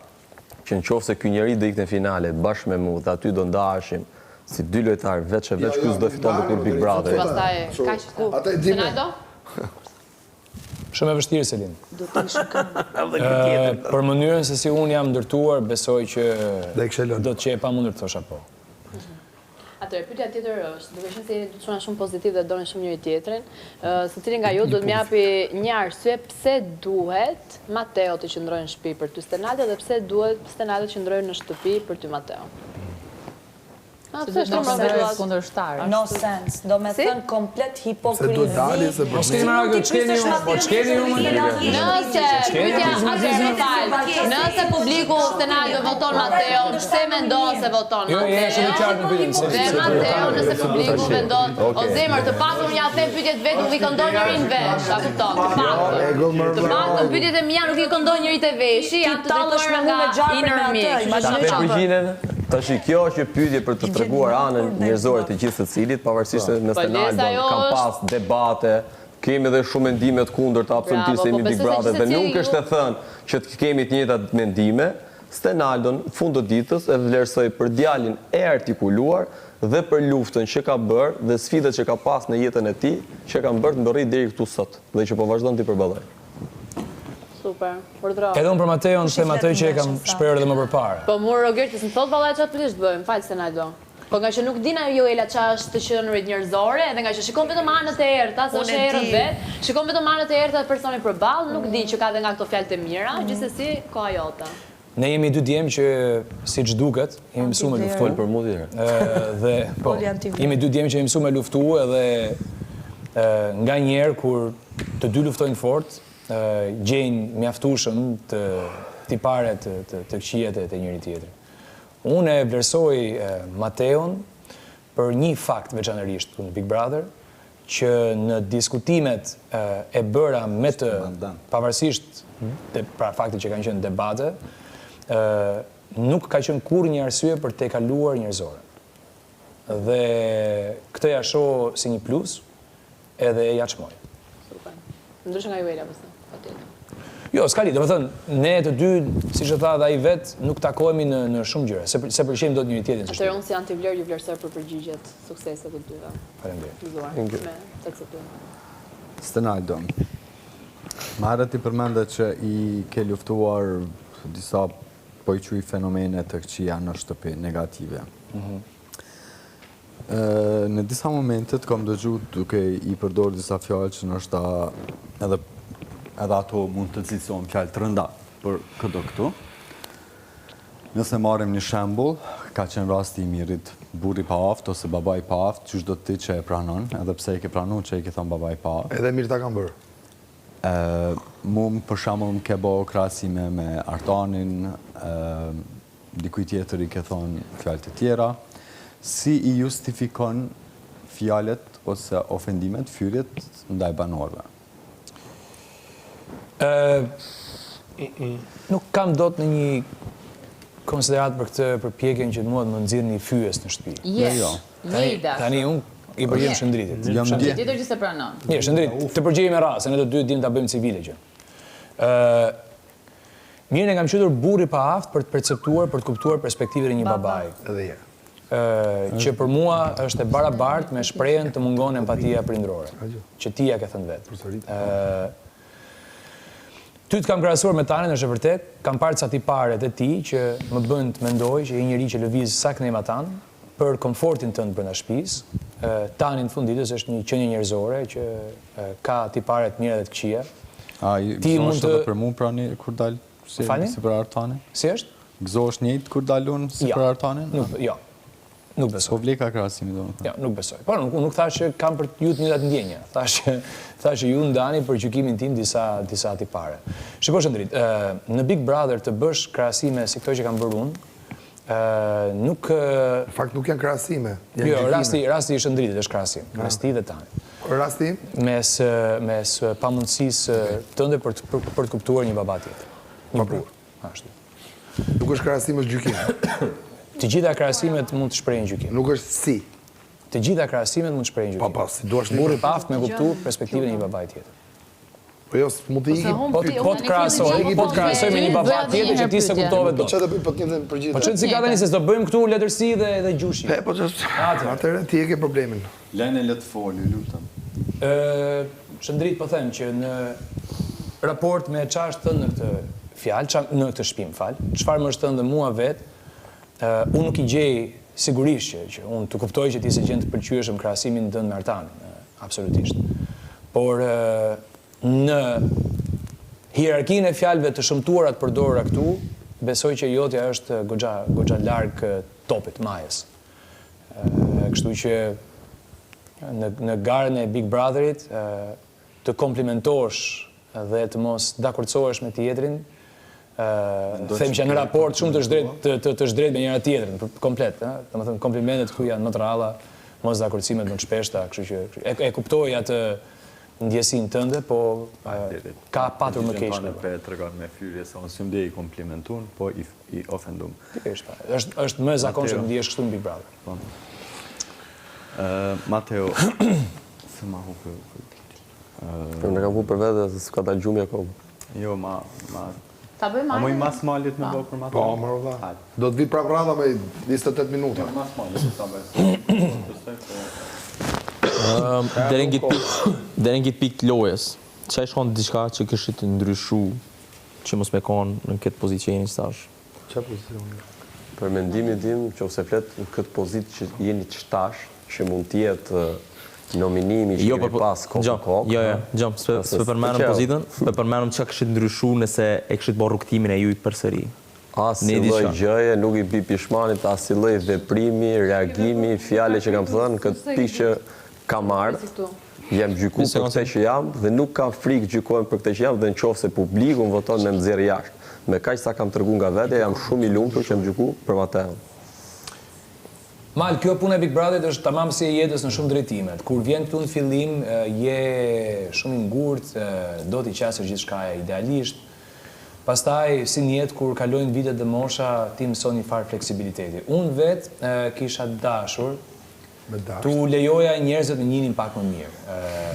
që në qoftë se ky njeri do ikte në finale bashkë me mua dhe aty do ndaheshim si dy lojtarë veç ky s'do fitonte kur Big Brother. Pastaj kaq këtu. Ronaldo? Shumë e vështirë, Selin. Për mënyrën se si unë jam ndërtuar, besoj që do të qej pamundur të thosha po. Atëherë, pyetja tjetër është, duke qenë se jeni të çuna shumë pozitiv dhe doni shumë njëri tjetrin, secili nga ju do të më japi një arsye pse duhet Mateo të qëndrojë në shtëpi për ty Stenaldo dhe pse duhet Stenaldo të qëndrojë në shtëpi për ty Mateo. No sense, do me thënë komplet hipokrizi. Nëse publiku Stenaldo voton Mateo, pse mendon se voton Mateo? Dhe Mateo, nëse publiku vendon, o zemër, të paktën ja them pyetjet vetë nuk i këndon njëri në vesh, a kupton? Të paktën pyetjet e mia nuk i këndon njëri te veshi, janë të drejtuara nga inërmik. Tash kjo është një pyetje për të treguar anën njerëzore të gjithë secilit, pavarësisht se në Stenaldo kam pas debate, kemi edhe shumë mendime të kundërta absolutisht jemi Big Brother dhe nuk është e thënë që të kemi të njëjtat mendime. Stenaldo në fund të ditës e vlerësoj për djalin e artikuluar dhe për luftën që ka bërë dhe sfidat që ka pas në jetën e tij, që kanë bërë të mbërrit deri këtu sot dhe që po vazhdon t'i përballoj. Super, urdhro. Edhe unë për Mateon, them atë që e kam shprehur edhe më përpara. Po mua Rogerti s'm thot vallaj çfarë të bëjmë, fal Stenaldo. Po nga që nuk dina Joela qa është të qëndrit njerëzore, edhe nga që shikon vetëm anët e errta, se është errët vetë, shikon vetëm anët e errta të personi përballë, nuk di që ka dhe nga këto fjalët e mira, gjithsesi koha jote. Ne jemi dy djemë që, siç duket, jemi mësuar me luftu për mu dire. Dhe po, jemi dy djemë që jemi mësuar me luftu edhe nga njerë kur të dy luftojnë fort, gjejnë mjaftueshëm të tipare të këqijet e të njëri tjetrit. Unë e vlerësoj Mateon për një fakt veçanërisht në Big Brother, që në diskutimet e bëra me të, pavarësisht pra faktit që kanë qenë debate, nuk ka qenë kur një arsye për të kaluar njerëzore. Dhe këtë ja shoh si një plus, edhe e ja çmoj. Super. Ndryshe nga Joela, patjetër. Jo, s'ka lidhje, domethënë ne të dy, siç e tha dhe ai vet, nuk takohemi në shumë gjëra, se pëlqejmë dot njëri tjetrin. Atëherë unë si antivler ju vlerësoj për përgjigjet, sukseset të dyve. Faleminderit. Stenaldo, Marat i përmende që i ke luftuar disa po i quaj fenomene të këqija në shtëpi, negative. Në disa momentet kam dëgjuar duke i përdorur disa fjalë që ndoshta edhe ato mund të cilësohen fjalë të rënda për këto këtu. Nëse marrim një shembull, ka qenë rasti i Mirit, burri pa aftë ose babai pa aftë, çu do ti që e pranon, edhe pse e ke pranuar që e ke thënë babai pa aftë. Edhe Mirë ta kanë bërë. Për shembull më ke bëu krahasime me Artanin, dikuj tjetër i ke thonë fjalë të tjera. Si i justifikon fjalët ose ofendimet, fyrjet ndaj banorëve? Nuk kam dot në një konsiderat për këtë përpjekjen që mua të më nxirr një fyes në shtëpi. Tani unë i përgjigjem Shëndritit. Tjetër që se pranon. Mirë, Shëndrit, të përgjigjemi me radhë, se ne të dy dim ta bëjmë civile gjë. Mirën e kam qytur burri pa aftë për të perceptuar, për të kuptuar perspektivën e një babai. Edhe ja. Që për mua është e barabartë me shprehjen të mungon empatia prindrore, që ti ja ke thënë vetë. Ty të kam krahasuar me Tanin, është e vërtet, kam parë ca tiparet e ti që më bën të mendoj që je njëri që lëviz sa kënema tanë për komfortin tënd brenda shtëpisë. Tani në funditës është një qenie njerëzore që ka tipare të mira dhe të këqija. Ti mund të për mua prani kur dal si për Artanin? Si është? Gëzohesh njëjtë kur dalun si për Artanin? Jo. Nuk besoj. Po vleka krahasimi domethënë. Jo, nuk besoj. Po nuk thash që kam për ju të njëjtat ndjenja. Thash që ju ndani për gjykimin tim disa tipare. Shiko Shëndrit, në Big Brother të bësh krahasime si këto që kam bërë unë, nuk... Në fakt nuk janë krahasime. Jo, rasti i Shëndritit është krahasim. Mes ti dhe Tani. Rasti? Mes pamundësisë tënde për të kuptuar një baba tjetër. Një burr. Ashtu. Nuk është krahasim, është gjykim. Të gjitha krahasimet mund të shprehin gjykim. Nuk është si. Të gjitha krahasimet mund të shprehin gjykim. Si duash një... Burri pa aftë me kuptu perspektivën e një babai tjetër. Po jo, mund të iki... Po të krahasoj me një baba tjetër që ti se kuptove do. Po që të bëjmë për të njëtë përgjithë. Po që të si ka tani se s'do bëjmë këtu letërsi dhe gjushi. Po që... Atëre, ti e ke problemin. Lajnë e letë foli, lutem. Shëndrit po them që në raport me qa është thënë në këtë fjalë, në këtë shpim falë, çfarë më është thënë dhe mua vetë, unë nuk i gjej sigurisht që unë të kuptoj që ti se gjendë të pëlqyeshëm krahasimin tënd me Artanin, absolutisht. Por në hierarkinë e fjalëve të shëmtuara të përdorura këtu, besoj që jotja është goxha larg topit, majës. Kështu që në garën e Big Brotherit të komplimentosh dhe të mos dakordsohesh me tjetrin, them që në raport shumë të shdrejt me njëra tjetrin, komplet. Domethënë komplimentet këtu janë më të ralla, mos dakordsimet më të shpeshta, kështu që e kuptoj atë ndjesinë tënde, po ka patur më keq. Pe tregon me fyrje se unë s'jum dhe i komplimentun, po i ofendum. Është më zakonshëm të ndihesh kështu në Big Brother. Mateo, se ma hupe... Në kam hu për vete, se s'ka ta gjumi akoma. Jo, Ta bëjmë marrë? A moj mas malit me bëhë për Mateo? Po, marrë vla. Do të vi prap rada me 28 minuta. Jo, mas malit, ta bëjë. Dere në pik lojës, që e shkon diçka që këshit të ndryshu që mos me konë në këtë pozicionin stash? Që pozicioni? Për mendimin tim, nëse flet në këtë pozitë që jeni qtash, që mund të jetë nominimi që kemi pas kokë. Jo, s'pe përmenëm pozitën, pe përmenëm që këshit ndryshu nëse e këshit bo rrugtimin e juj përsëri. Asi lloj gjëje, nuk i bi pishmanit, asi lloj veprimi, reagimi, fjale që kam thënë, këtë pikë që kam ardhë, jam gjyku për këtë që jam, dhe nuk kam frikë gjykojmë për këtë që jam, dhe në qofë se publiku më voton me nxjerrë jashtë. Me kaq sa kam treguar nga vetja, jam shumë i lumtur që jam gjyku për Mateon. Mal, kjo puna e Big Brotherit është tamam si e jetës në shumë drejtimet. Kur vjen këtu në fillim, je shumë i ngurtë, do t'i qasësh gjithçka idealisht. Pastaj, si në jetë, kur kalojnë vitet dhe mosha, ti mëson një farë fleksibiliteti. Unë vetë kisha dashur tu lejoja njerëzit në njinin pak më mirë.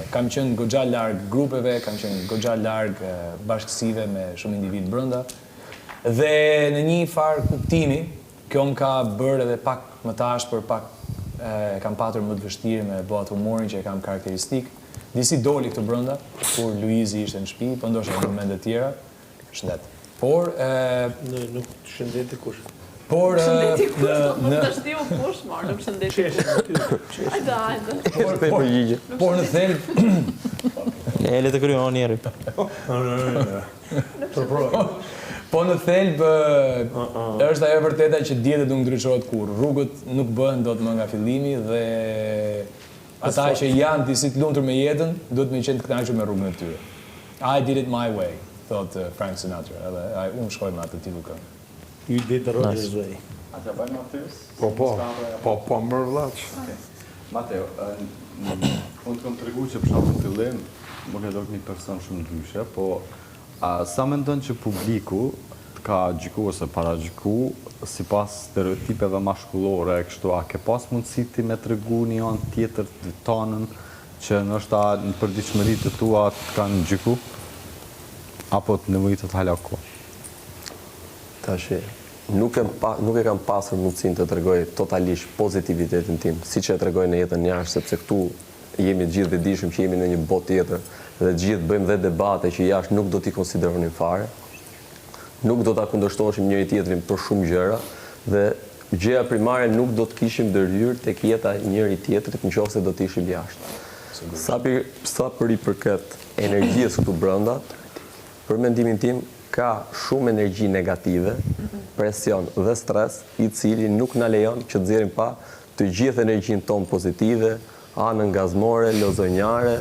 Kam qenë goxha larg grupeve, kam qenë goxha larg bashkësive me shumë individ brenda. Dhe në një farë kuptimi, kjo më ka bërë edhe pak më tash për pak kam patur më të vështirë me bëhat humorin që e kam karakteristik. Disi doli këtu brenda, kur Luizi ishte në shtëpi, po ndoshta në momente tjera. Shëndet. Por nuk shëndeti kush. Por shëndeti kush, mund të shtiu kush, marr, nuk shëndeti kush. Hajde. Por në thelb e le të kryon njeri. Po në thelb është ajo vërteta që dieta nuk ndryshohet kur. Rrugët nuk bëhen dot më nga fillimi dhe ata që janë disi të lumtur me jetën, duhet me qenë të kënaqur me rrugën e tyre. I did it my way, thought Frank Sinatra. Edhe unë shkoj me atë titull këngë. You did the Rogers way. A të bëjmë Mateus? Po, mërë vlaq. Mateo, unë të kam të regu që për shumë të fillim, më ke dojtë një person shumë ndryshe, po sa me ndonë që publiku ka gjyku ose para gjyku, si pas stereotipeve mashkullore, kështu, a ke pas mundësi ti me të regu një anë tjetër të tonën, që nështë në përdiqëmërit të tua të kanë gjyku, apo të nevojitë të halako? Tashi, nuk e kam pasur mundësin të tregoj totalisht pozitivitetin tim, si që e tregoj në jetën jashtë, sepse këtu jemi gjithë dhe dishëm që jemi në një botë tjetër, dhe gjithë bëjmë dhe debate që jashtë nuk do t'i konsideronim fare, nuk do t'a kundërshtoshim njëri tjetrin për shumë gjëra, dhe gjëja primare nuk do t'kishim dërhyrë tek jeta njëri tjetrit në qoftë se do t'ishim jashtë. Sa për i përket energjisë këtu brenda, për mendimin tim, ka shumë energji negative, presion dhe stres, i cili nuk na lejon që të nxjerrim pa të gjithë energjinë tonë pozitive, anën gazmore, lozonjare,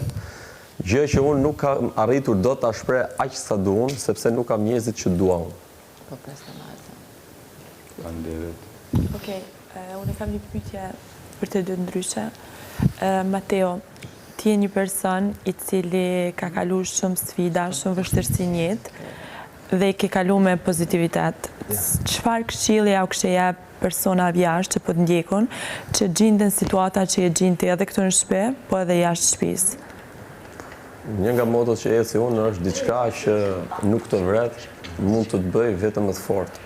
gjë që unë nuk kam arritur do ta shpreh aq sa du unë, sepse nuk kam njerëzit që dua unë. Po personale. Faleminderit. Okej, unë kam një pyetje për të dy ndryshe. Mateo, ti je një person i cili ka kaluar shumë sfida, shumë vështirësi në jetë dhe ke kalu me pozitivitet. Çfarë këshilli au këshe jep personave jashtë që po të ndjekun, që gjenden situata që e gjinte edhe këtu në shtëpi, po edhe jashtë shtëpisë? Një nga motot që eci unë është diçka që nuk të vret, mund të bëj vetëm më të fortë.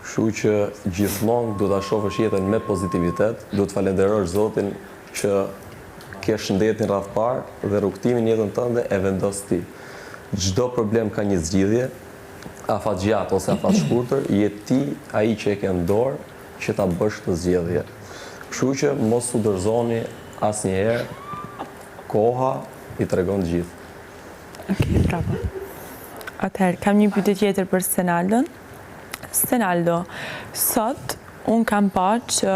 Kështu që gjithmonë do ta shohësh jetën me pozitivitet, do të falenderosh Zotin që ke shëndetin rreth parë dhe rrugtimin jetën tënde e vendos ti. Çdo problem ka një zgjidhje, afat gjatë ose afat shkurtër, je ti ai që e ke në dorë që ta bësh të zgjedhje. Kështu që mos u dorëzoni asnjëherë, koha i tregon gjithë. Okej, bravo. Atëherë, kam një pyetje tjetër për Stenaldon. Stenaldo, sot unë kam pa që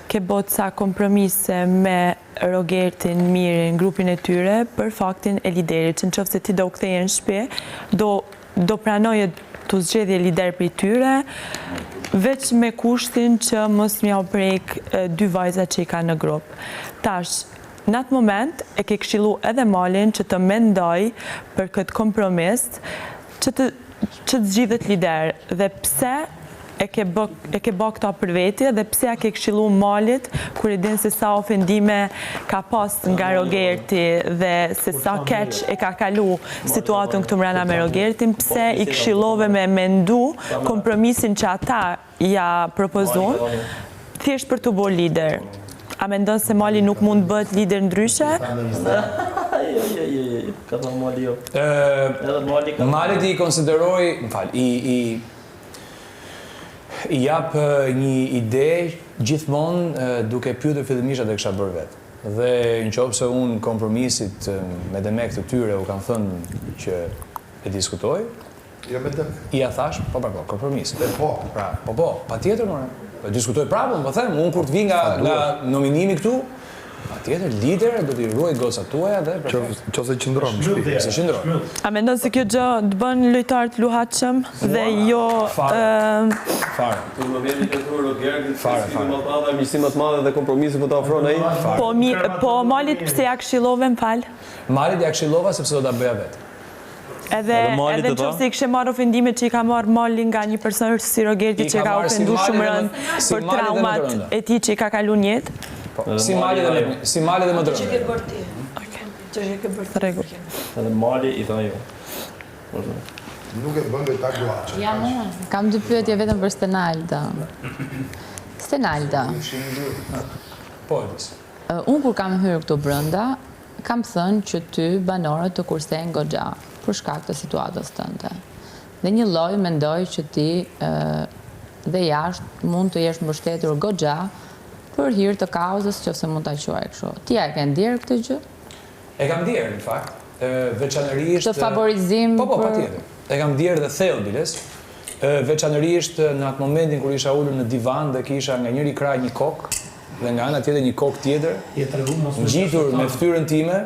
ke bot sa kompromise me Rogertin, Mirin, grupin e tyre për faktin e liderit, që në qoftë se ti do ktheje në shtëpi, do pranoje të zgjedhje lider për i tyre, veç me kushtin që mos m'ja u prek dy vajza që i ka në grup. Tash, në atë moment e ke këshillu edhe Malin që të mendoj për këtë kompromis që të zgjidhet lider, dhe pse e ke bë këta për veti dhe pse a ke këshillu Malit kur i din se sa ofendime ka pas nga Rogerti dhe se sa keq e ka kalu situatën këtu mrena me Rogertin, pse i këshillove me mendu kompromisin që ata ja propozun, thjesht për të bërë lider. A mendon se Mali nuk mund bëhet lider ndryshe? Ka thonë Mali jo. Malit i konsideroj, i jap një ide gjithmonë duke pyetur fillimisht atë kisha bërë vetë. Dhe nëse unë kompromisit me demek të tyre u kanë thënë që e diskutoj, i ja thash, po, kompromis. Po, patjetër, diskutoj prapë, po them, unë kur të vi nga nominimi këtu, patjetër, lider, do t'i ruaj gocat tuaja dhe... Qose qëndron në shtëpi. Se qëndron. A mendon se kjo gjë të bën lojtar të luhatshëm dhe jo... Fare. Në momentin e këtu Rogerti, miqësi më të madhe dhe kompromisi po ta ofron ai. Po Malit pse ja këshillove më fal? Malit ja këshillova sepse do ta bëja vetë. Edhe nëse i kishe marrë ofendimet që i ka marrë Mali nga një person si Rogerti që ka ofenduar shumë rënd për traumat e tij që i ka kaluar në jetë? Si Mali dhe më drënë. Që ke bërë ti? Që ke bërë ti? Rregull. Edhe Mali i tha jo. Nuk e bën lojtar luhatshëm. Jam unë. Kam dy pyetje vetëm për Stenalda. Stenalda. Po, Edis. Unë kur kam hyrë këtu brenda, kam thënë që ty banorët të kursejnë goxha për shkak të situatës tënde. Dhe një lloj mendoj që ti dhe jashtë mund të jesh mbështetur goxha për hir të kauzës nëse mund ta quaj kështu. Ti a e ke ndier këtë gjë? E kam ndier në fakt, veçanërisht të favorizim. Po, patjetër. E kam ndier dhe thellë biles. Veçanërisht në atë momentin kur isha ulur në divan dhe kisha nga njëri kraj një kokë dhe nga ana tjetër një kokë tjetër, ngjitur me fytyrën time,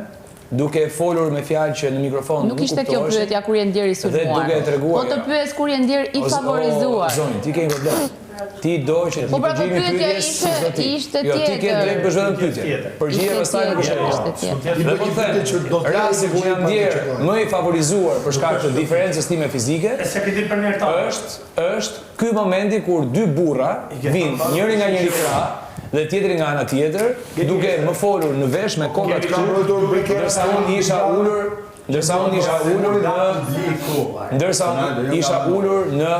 duke folur me fjalë që në mikrofon nuk ishte kjo pyetja kur je ndier i sulmuar. Po të pyes kur je ndier i favorizuar. Zoni, ti ke një problem. Ti do që ti përgjigjesh pyetjes. Ishte tjetër. Jo, ti ke drejt për çdo pyetje. Përgjigje pastaj nuk është. Dhe po them, rasti kur jam ndier më i favorizuar për shkak të diferencës time fizike, është ky momenti kur dy burra vinë njëri nga njëri krah dhe tjetri nga ana tjetër, duke më folur në vesh me kokat këtu, ndërsa unë isha ulur në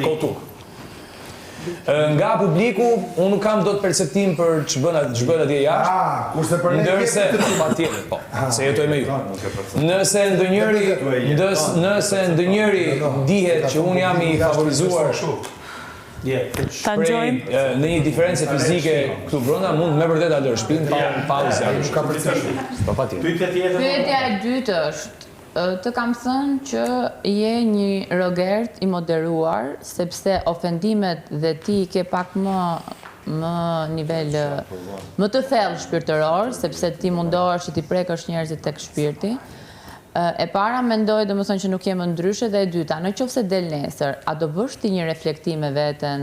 kotuk. Nga publiku, unë nuk kam dot perceptim për ç'bën atje jashtë. Ndërse patjetër, po, se jetoj me ju. Nëse ndonjëri dihet që unë jam i favorizuar në një diferencë fizike këtu brenda, mund me vërtet alër shpinë pa pauzë. Pyetja e dytë është, të kam thënë që je një Rogert i moderuar, sepse ofendimet dhe ti ke pak më nivel më të thellë shpirtëror, sepse ti mundohesh që ti prekësh njerëzit tek shpirti. E para mendoj domethënë që nuk je më ndryshe dhe e dyta, nëse del nesër, a do bësh ti një reflektim me veten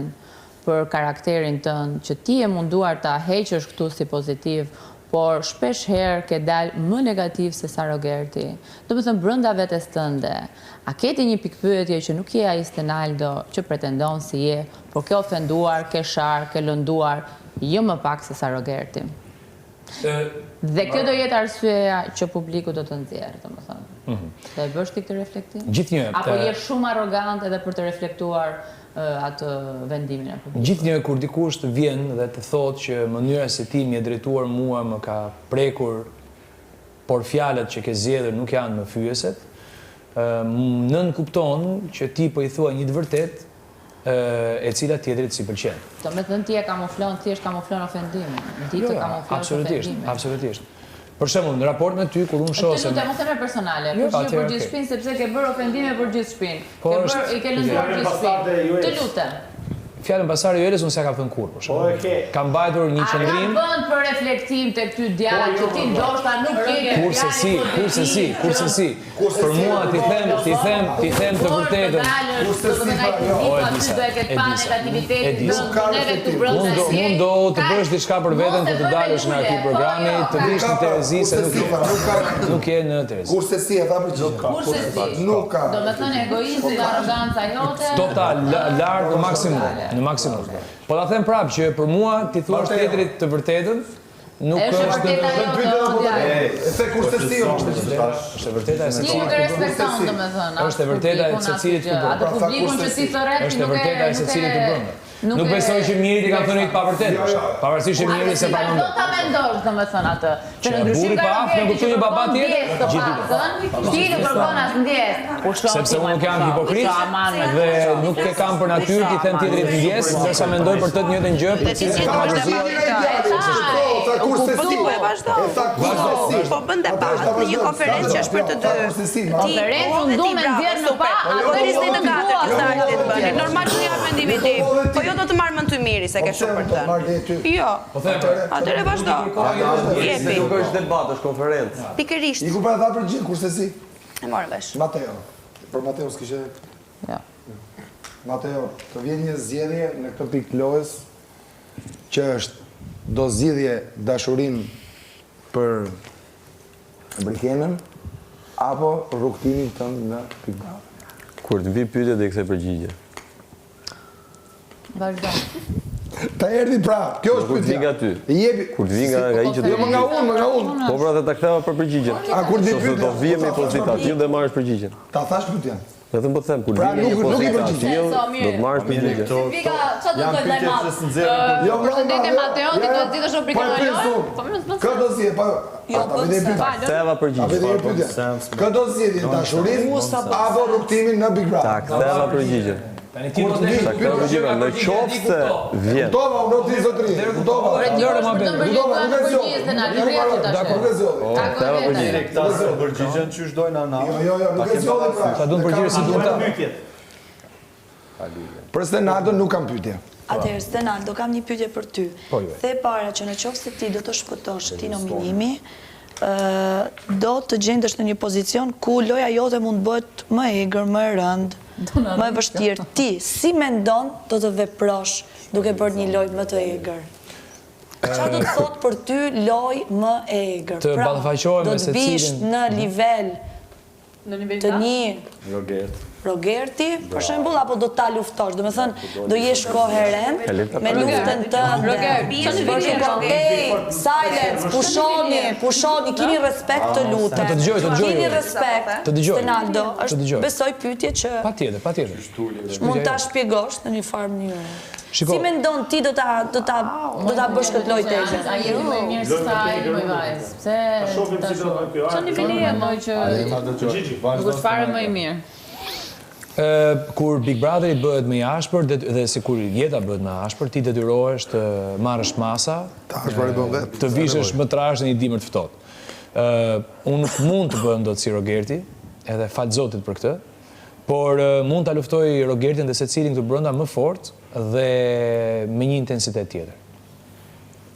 për karakterin tënd që ti je munduar ta heqësh këtu si pozitiv, por shpesh herë ke dalë më negativ se sa Rogerti. Domethënë brenda vetes tënde, a ke ti një pikpyetje që nuk je ai Stenaldo që pretendon si je, por ke ofenduar, ke sharë, ke lënduar, jo më pak se sa Rogerti. Dhe kjo do jetë arsyeja që publiku do të nxjerrë, domethënë. Do e bësh ti këtë reflektim? Gjithnjë. Apo je shumë arrogant edhe për të reflektuar atë vendimin e publikut? Gjithnjë kur dikush të vjen dhe të thotë që mënyra se ti më drejtuar mua më ka prekur, por fjalët që ke zgjedhur nuk janë më fyeset, nën kupton që ti po i thua një të vërtetë e cila tjetrit si pëlqen. Do me thënë ti e kamuflon, thjesht kamuflon ofendimin. Ti të kamuflosh ofendimin. Absolutisht. Për shembull, në raport me ty kur unë shoh se... Të lutem, mos e merr personale, për gjithë shtëpinë sepse ke bërë ofendime për gjithë shtëpinë. I ke lënduar gjithë shtëpinë. Të lutem. Fjalën pasare Joelës unë s'ja ka thënë kur, për shembull. Kam mbajtur një qendrim. A ka bën për reflektim tek ty djalë që ti ndoshta nuk ke. Kurse si. Për mua ti them të vërtetën. Mund do të bësh diçka për veten kur të dalësh nga ky programi, të vish në Terezi se nuk je në Terezi. Kurse si e tha për gjithë. Kurse si. Nuk ka. Do të thënë egoizmi, arroganca jote. Total, larg në maksimum. Po ta them prapë që për mua ti thua tjetrit të vërtetën, nuk është se kurse si është e vërteta e secilit. Ti nuk e respekton, domethënë. Është e vërteta e secilit të brenda. Atë publikun që si thërret, është e vërteta e secilit të brenda. Nuk besoj që Mirit i kanë thënë pa vërtet. Pavarësisht që Miri se pranon. Do ta mendosh domethënë atë. Që në ndryshim ka në kupton një baba tjetër, ti nuk kërkon as ndjes. Sepse unë nuk jam hipokrit dhe nuk e kam për natyrë ti thën tjetrit ndjes, ndërsa mendoj për të njëjtën gjë, për cilën kam abuzuar. Po bën debat në një konferencë që është për të dy. Konferencën du me nxjerr në pa, ato ishte të gatë Kisartit bëni. Normal që jam mendimi tim. Po jo do të marr mend ty Miri se ke shumë për të. Jo. Atëre vazhdo. Jepi. Nuk është debat, është konferencë. Pikërisht. Iku pra tha për gjithë, kurse si? E morë vesh. Mateo. Për Mateo s'kishe... Ja. Mateo, të vjen një zgjedhje në këtë pikë lojës që është do zgjidhje dashurin për Brikenën apo rrugtimin tënd në pikë. Kur të vi pyetje dhe kësaj përgjigje. Vazhdo. Ta erdhi pra, kjo është pyetja. Kur të vi nga ty. Jepi. Kur të vi nga ai që Jo, më nga unë. Po pra dhe ta ktheva për përgjigjen. A kur të vi do vijemi pozitativ dhe marrësh përgjigjen. Ta thash pyetjen. Vetëm po të them, kur vjen një pozitativ, do të marrësh përgjigjen. Vika, çfarë do të bëj më? Jo, Përshëndetje Mateo, ti do të ditësh në Brikenën. Po më s'bën. Këtë do zgjidhje, po. Jo, po. Ktheva përgjigjen. Këtë do zgjidhje dashurin apo rrugtimin në Big Brother. Ta ktheva përgjigjen. Kur të vi, në qoftë se vjen. Kutova, unë ti zotri. Kutova. Nuk e zgjodhi. Ktheva përgjigjen. Këta se përgjigjen që shdojnë ana. Jo, nuk e zgjodhi pra. Ta duan përgjigje si duan ta. Për Stenaldo nuk kam pyetje. Atëherë, Stenaldo, kam një pyetje për ty. The para që në qoftë se ti do të shpëtosh ti nominimi, do të gjendesh në një pozicion ku loja jote mund bëhet më egër, më e rëndë, më e vështirë. Ti, si mendon do të veprosh duke bërë një lojë më të egër? Qa do të thot për ty lojë më e egër? Të ballafaqohem me secilin. Do të bish në nivel të një Rogerti, për shembull, apo do ta luftosh? Do të thënë, do jesh koherent me luftën tënde. Silence, pushoni, keni respekt të lutem. Të dëgjoj. Keni respekt. Stenaldo, është besoj pyetje që Patjetër. mund ta shpjegosh në një farë mënyrë. Si mendon ti do ta bësh këtë lojë të egër? A jemi më mirë se sa ai më vajz. Pse ta shoh? Çfarë niveli e moj që nuk është fare më i mirë. Kur Big Brotheri bëhet më i ashpër dhe sikur jeta bëhet më e ashpër, ti detyrohesh të marrësh masa, të vishësh më trash në një dimër të ftohtë. Unë nuk mund të bëhem dot si Rogerti, edhe fal Zotit për këtë, por mund ta luftoj Rogertin dhe secilin këtu brenda më fort dhe me një intensitet tjetër.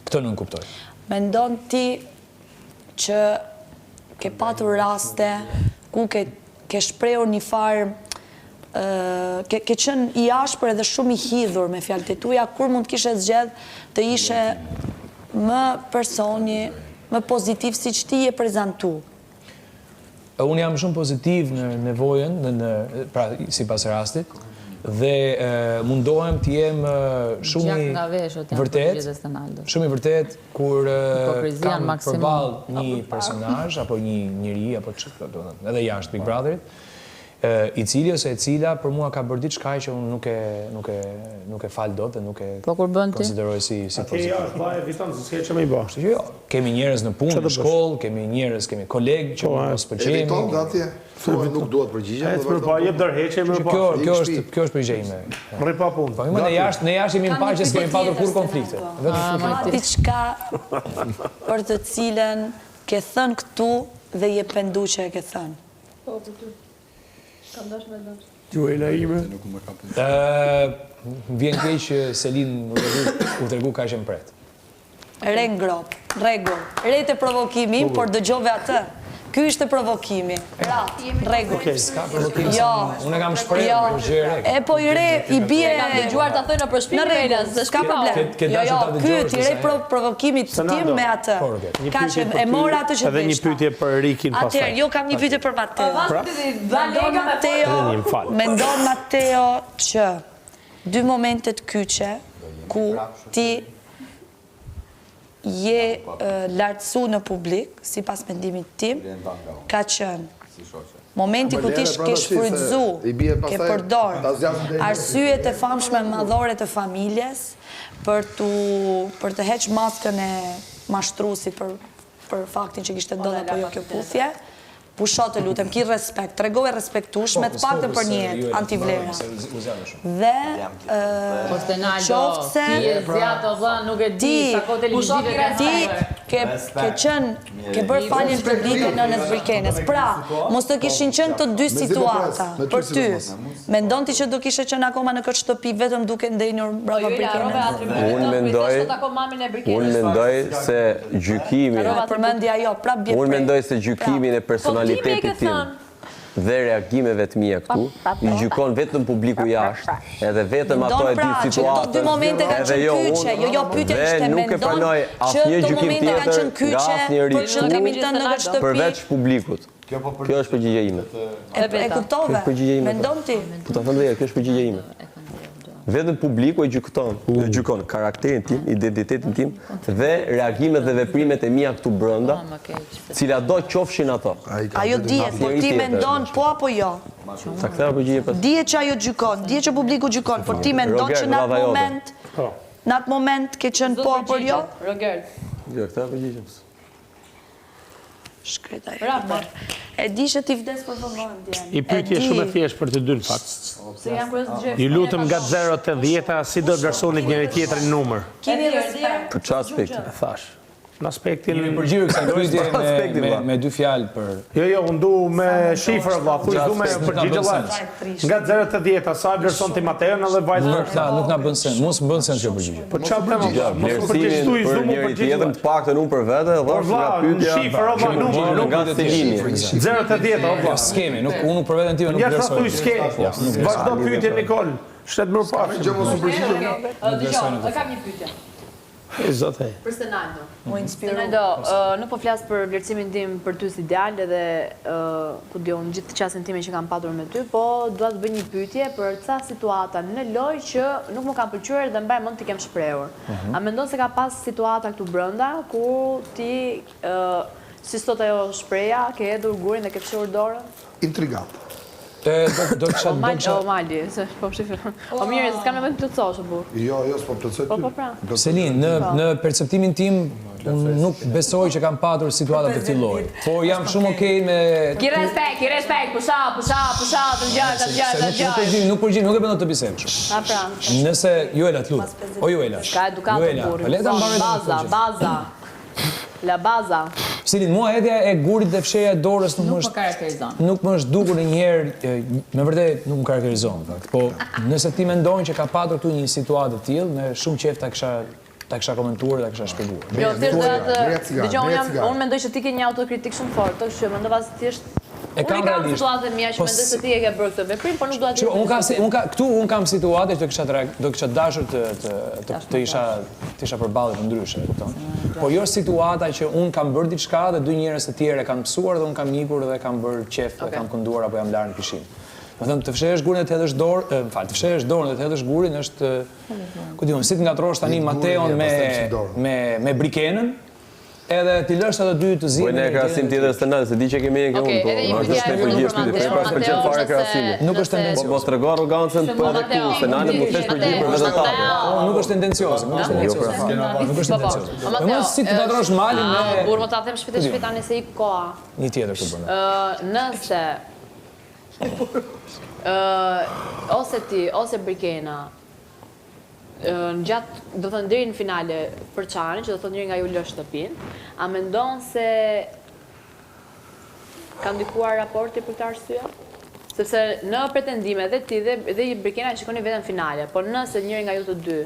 Këtë nuk kuptoj. Mendon ti që ke patur raste ku ke shprehur një farë ke qenë i ashpër edhe shumë i hidhur me fjalët e tuaja, kur mund kishe zgjedh të ishe më personi, më pozitiv siç ti je prezantu? Unë jam shumë pozitiv në nevojën, pra sipas rastit, dhe mundohem të jem shumë i vërtet kur kam përballë një personazh apo një njeri apo çfarë, edhe jashtë Big Brotherit, i cili ose e cila për mua ka bërë diçka që unë nuk e fal dot dhe nuk e konsideroj si pozitiv. Ja, është evitant se s'ke çmë i bësh. Kështu që jo, kemi njerëz në punë, në shkollë, kemi kolegë që mos pëlqejmë. Evitant atje, thuaj nuk duhet përgjigje. Po jep dorëheqje më pas. Kjo është përgjigje ime. Rri pa punë. Po më në jashtë jemi në paqe, s'kemi patur kur konflikte. Vetëm diçka për të cilën ke thënë këtu dhe je pendu që e ke thënë. Po, për ty. Kam dash me dash. Gjuela ime. Vjen keq që Selin u tregu ka qenë pret. Re ngrop, rregull. Re te provokimi, por dëgjove atë. Ky ishte provokimi. Rregull. S'ka provokim. Jo. Unë kam shprehur për gjë re. E po i re i bie kam dëgjuar ta thënë për shtëpi Relas, s'ka problem. Jo, ky ti re provokimit tim me atë. Ka që e mora atë që edhe një pyetje për Rikin pastaj. Atëherë, jo kam një pyetje për Mateo. Mendon Mateo që dy momentet kyçe ku ti je lartësu në publik, si pas mendimit tim, ka qënë Momenti ku ti ke shfrytzu, ke përdor arsyet e famshme madhore të familjes për të heq maskën e mashtruesit për faktin që kishte ndodhur apo jo kjo puthje. Pusho të lutem, ki respekt, tregove respektueshme të paktën për një jetë antivlera. Dhe qoftë se ke bërë faljen publike nënës Brikenes. Pra, mos të kishin qenë të dy situata për ty. Mendon ti që do kishe qenë akoma në këtë shtëpi vetëm duke ndenjur brava Brikenes? Unë mendoj se gjykimi Unë mendoj se gjykimin e personalitetit tim dhe reagimeve të mia këtu i gjykon vetëm publiku jashtë, edhe vetëm ato e di situatë, edhe jo unë, dhe nuk e pranoj asnjë gjykim tjetër nga asnjëri këtu përveç publikut. Kjo është përgjigje ime. E kuptove? Mendon ti? Po ta them dhe kjo është përgjigje ime. Vetëm publiku e gjykon karakterin tim, identitetin tim dhe reagimet dhe veprimet e mia këtu brenda, cilat do qofshin ato. Ajo dihet, por ti mendon po apo jo? Sa kthea përgjigje pas. Dihet që ajo gjykon, dihet që publiku gjykon, por ti mendon që në atë moment ke qenë po apo jo? Rogert. Jo, kthea përgjigje. Shkreta e e di që ti vdes për vëmendjen. I pyetje shumë e thjeshtë për të dy në fakt. Se jam kurioz të gjej. Ju lutem nga 0 te 10 si do të vlerësoni njëri tjetrin numër. Keni respekt për çfarë aspekti? Thash. Në aspektin Jemi përgjigje kësaj pyetje me dy fjalë për. Jo, unë du me shifra valla, kush du me përgjigje. Nga 0 te 10 sa vlerëson ti Mateon edhe vajzën? Nuk na bën sens. Mos bën sens kjo përgjigje. Po çfarë bëjmë? Vlerësimin për njëri tjetrin të paktën unë për vete, dhosh nga pyetja. Shifra valla, numër, nga Selini. 0 te 10 valla. Skemi, unë për veten time nuk vlerësoj. Ja skemi. Vazhdo pyetje Nikol. Shtet më pas. Dgjoj, kam një pyetje. Zotë. Për Stenaldo. Stenaldo, nuk po flas për vlerësimin tim për ty si djalë edhe ku diun gjithë çastin tim që kam patur me ty, po dua të bëj një pyetje për ca situata në lojë që nuk më kanë pëlqyer dhe mbaj mend t'i kem shprehur. A mendon se ka pas situata këtu brenda ku ti si sot ajo shpreha, ke hedhur gurin dhe ke fshirë dorën? Intrigat. Do kisha O Mali, se po shifë. O mirë, s'kam nevojë të plotësosh burr. Jo, s'po plotësoj ty. Po pra. Selin, në perceptimin tim nuk besoj që kam patur situata të këtij lloji. Por jam shumë okay me Ki respekt, pusha, të ngjarë. Nuk e bën të bisedë kështu. A pra. Nëse Juela të lut. O Juela. Ka edukatë burri. Baza. La baza. Selin, mua hedhja e gurit dhe fshehja e dorës nuk më karakterizon. Nuk më është dukur ndonjëherë, me vërtet nuk më karakterizon fakt. Po nëse ti mendon që ka patur këtu një situatë të tillë, me shumë qejf ta kisha komentuar dhe ta kisha shpjeguar. Jo, thjesht unë mendoj që ti ke një autokritik shumë fort, kështu që mendova se thjesht e kam realisht. Unë kam situatën mia që mendoj se ti e ke bërë këtë veprim, por nuk dua të. Unë kam situata që do kisha dashur të isha përballë të ndryshe, e kupton? Po jo situata që unë kam bërë diçka dhe dy njerëz të tjerë kanë mësuar dhe unë kam ikur dhe kam bërë qef dhe kam kënduar apo jam larë në pishinë. Do të thënë të fshehësh gurin dhe të hedhësh dorë, të fshehësh dorën dhe të hedhësh gurin është, ku diun, si të ngatrosh tani Mateon me Brikenën, edhe ti lësh ato dy të zihen. Po ne krahasim tjetër Stenal, se di që kemi ne këtu. Nuk është ne përgjigje, pas pëlqen fare krahasimi. Nuk është tendencioze. Po trego arrogancën po edhe këtu, Stenal nuk thësh përgjigje për vetën tande. Nuk është tendencioze, nuk është tendencioze. Po mos si të ngatrosh malin me Burr, më ta them shpejt tani se ik koha. Një tjetër këtu bën. Nëse ose ti, ose Brikena, në gjatë, do të deri në finale për çarin, që do të njëri nga ju lë shtëpinë, a mendon se ka ndikuar raporti për këtë arsye? Sepse në pretendime dhe ti dhe Brikena shikoni vetëm finale, por nëse njëri nga ju të dy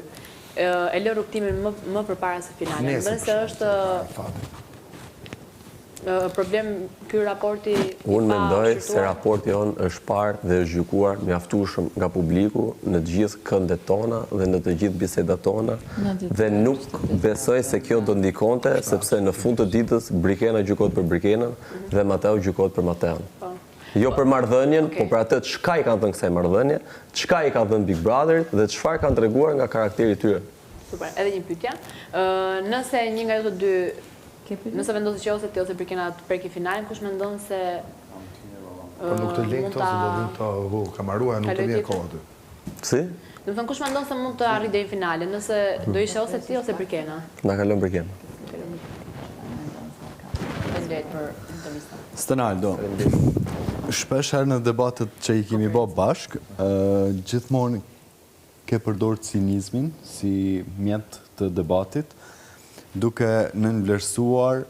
e lë rrugtimin më përpara se finale, mendon se është problem ky raporti? Unë mendoj se raporti on është parë dhe është gjykuar mjaftueshëm nga publiku në të gjithë këndet tona dhe në të gjithë bisedat tona dhe nuk besoj se kjo do ndikonte sepse në fund të ditës Brikena gjykohet për Brikenën dhe Mateo gjykohet për Mateon. Jo për marrëdhënien, po për atë çka i kanë thënë kësaj marrëdhënie, çka i kanë thënë Big Brotherit dhe çfarë kanë treguar nga karakteri i tyre. Super. Edhe një pyetje. Nëse një nga ju të dy Nëse vendosë që ose ti ose Brikena të preki finalin, kush mendon se Por nuk të linë këto, se do vinë të kamarua, nuk të vjen kohë aty. Si? Do të thënë kush mendon se mund të arrijë deri në finale, nëse do ishte ose ti ose Birkena? Na kalon Birkena. Faleminderit për intervistën. Stenaldo, shpesh herë në debatet që i kemi bë bashk, gjithmonë ke përdorur cinizmin si mjet të debatit, duke nënvlerësuar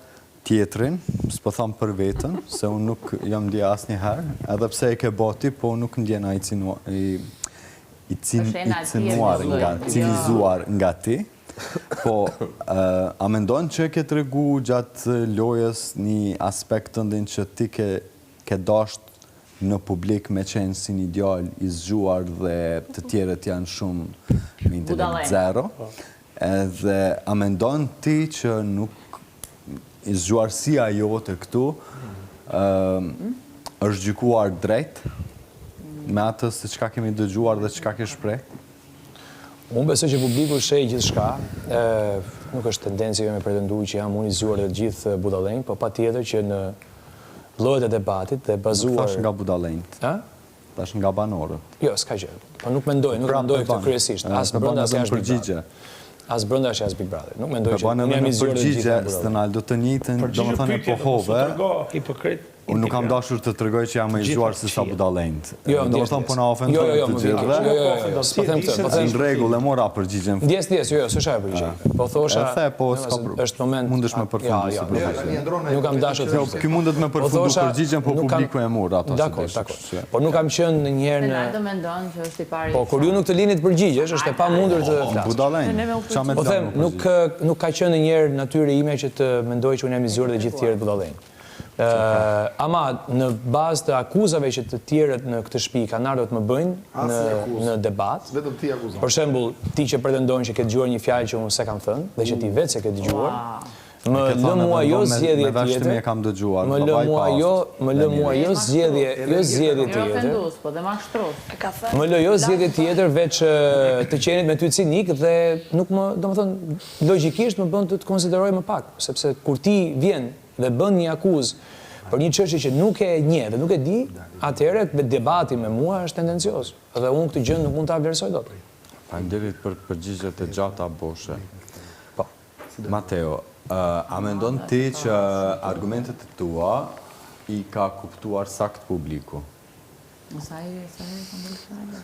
tjetrin, s'po tham për veten, se unë nuk jam ndje asnjëherë, edhe pse e ke bati, po nuk ndjen ai cinizuar nga ti. Po, a mendon që ke tregu gjatë lojës një aspekt të ndin që ti ke dasht në publik me qenë si një djalë i zgjuar dhe të tjerët janë shumë me intelekt zero? Edhe a mendon ti që nuk i zgjuarësia jote këtu është gjykuar drejt me atë se çka kemi dëgjuar dhe çka ke shpreh? Unë besoj që publiku sheh gjithçka, nuk është tendencë me pretendu që jam unë i zgjuar dhe gjithë budallënj, po patjetër që në llojet e debatit dhe bazuar Thash nga budallënjt. Thash nga banorët. Jo, s'ka gjë. Po nuk mendoj këtë kryesisht, as brenda as jashtë përgjigje. As brenda as jashtë Big Brother. Nuk mendoj që jam i zgjuar dhe gjithë. Stenaldo të njëjtën, domethënë e pohove. Hipokrit. Unë nuk kam dashur të tregoj që jam më i zgjuar se sa budallënjt. Domethënë po na ofendon të gjithëve. Jo, s'po them këtë. Në rregull, e mora përgjigjen. Ndjes, jo, s'është ajo përgjigje. Po thosha, është moment mundesh më përfundues së përgjigjes. Nuk kam dashur të them. Ky mundet më përfundu përgjigjen, po publiku e mor ato. Dakor. Por nuk kam qenë ndonjëherë në Ronaldo mendon që është i pari. Po kur ju nuk të lini të përgjigjesh, është e pamundur të flasësh. Budallënj. Po them, nuk ka qenë ndonjëherë natyre ime që të mendoj që unë jam i zgjuar dhe gjithë tjerët budallënj. Ama në bazë të akuzave që të tjerët në këtë shtëpi kanë ardhur të më bëjnë në debat. Vetëm ti akuzon. Për shembull, ti që pretendon që ke dëgjuar një fjalë që unë s'e kam thënë dhe që ti vetë se ke dëgjuar. Më lë mua jo zgjedhje tjetër. Me kam dëgjuar. Më lë mua jo zgjedhje tjetër. Po dhe mashtrues. Më lë jo zgjedhje tjetër veç të qenit me ty cinik dhe nuk më, domethënë, logjikisht më bën të konsideroj më pak, sepse kur ti vjen dhe bën një akuzë për një çështje që nuk e njeh dhe nuk e di, atëherë debati me mua është tendencios. Dhe unë këtë gjë nuk mund ta vlerësoj dot. Faleminderit për përgjigjet e gjata boshe. Po, Mateo, a mendon ti që argumentet e tua i ka kuptuar sakt publiku?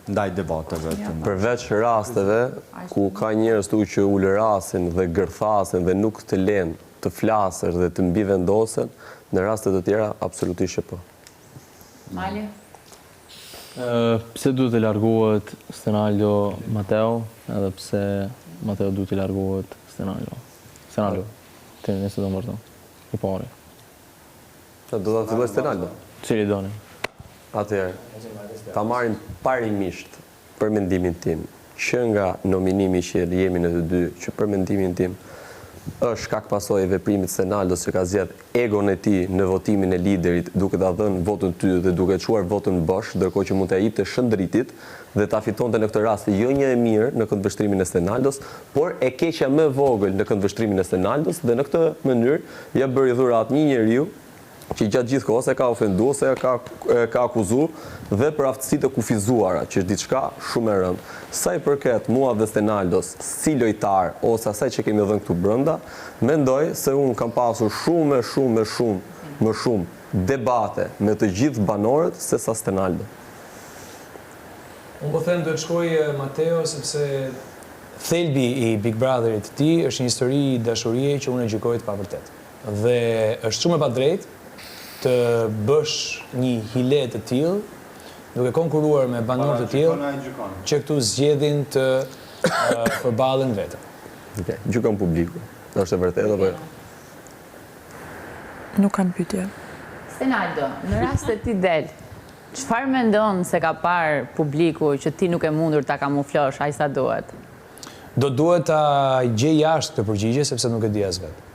Ndaj debateve të më. Përveç rasteve ku ka njerëz tu që ulërasin dhe gërthasin dhe nuk të lenë të flasër dhe të mbi vendosen, në rastet të tjera, absolutisht po. Mali? Pse duhet të largohet Stenaldo Mateo, edhe pse Mateo duhet të largohet Stenaldo? Stenaldo, ti nëse do më vërton. I pari. Do të filloj Stenaldo? Cili doni? Atëherë, ta marrim parimisht për mendimin tim, që nga nominimi që jemi në të dy, që për mendimin tim, është shkak pasojë e veprimit Stenaldos që ka zgjedh egon e tij në votimin e liderit, duke ta dhënë votën ty dhe duke çuar votën bosh, ndërkohë që mund ta jepte Shëndritit dhe ta fitonte në këtë rast jo një e mirë në këndvështrimin e Stenaldos, por e keqja më vogël në këndvështrimin e Stenaldos dhe në këtë mënyrë ja bëri dhurat një njeriu që gjatë gjithë kohës e ka ofenduar, se ka akuzuar dhe për aftësitë të kufizuara, që është diçka shumë e rëndë. Sa i përket mua dhe Stenaldos si lojtar ose asaj që kemi dhënë këtu brenda, mendoj se unë kam pasur shumë më shumë debate me të gjithë banorët se sa Stenaldo. Unë po them do të shkoj Mateo sepse thelbi i Big Brotherit të tij është një histori dashurie që unë e gjykoj të pavërtet. Dhe është shumë e padrejtë të bësh një hile të tillë, duke konkuruar me banorë të tillë që këtu zgjedhin të përballen vetëm. Okej, gjykon publiku. Është e vërtetë apo jo? Nuk kam pyetje. Stenaldo, në rast se ti del, çfarë mendon se ka parë publiku që ti nuk e mundur ta kamuflosh aq sa duhet? Do duhet ta gjej jashtë këtë përgjigje sepse nuk e di as vetë.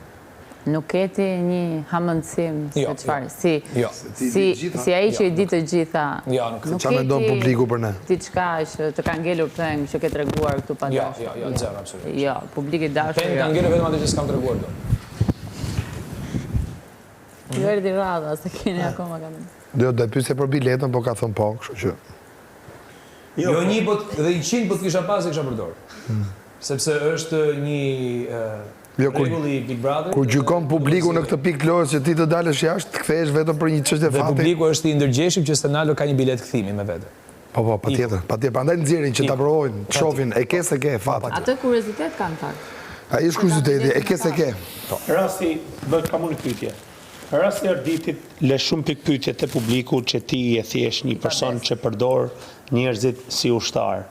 Nuk keti një hamendësim se çfarë, si ai që i di të gjitha. Nuk çfarë mendon publiku për ne? Diçka që të ka ngelur thënë që ke treguar këtu pa dashur. Jo, zero absolutisht. Jo, publiku i dashur. Ka ngelur vetëm atë që s'kam treguar dot. Ju erdi radha, se keni akoma ka mendë. Do pyesje për biletën, po ka thënë po, kështu që. Jo një dhe i 100 po të kisha pas e kisha përdorë. Sepse është një regulli Big Brother. Kur gjykon publiku në këtë pikë lojës që ti të dalësh jashtë, të kthehesh vetëm për një çështje fati. Dhe publiku është i ndërgjeshëm që Stenaldo ka një bilet kthimi me vete. Po, patjetër. Prandaj nxjerrin që ta provojnë, të shohin, e ke se ke fat. Atë kuriozitet kanë pak. Ai është kurioziteti, e ke se ke. Rasti, kam unë pyetje. Rasti Arditit le shumë pikpyetje te publiku që ti e thjesht një person që përdor njerëzit si ushtar.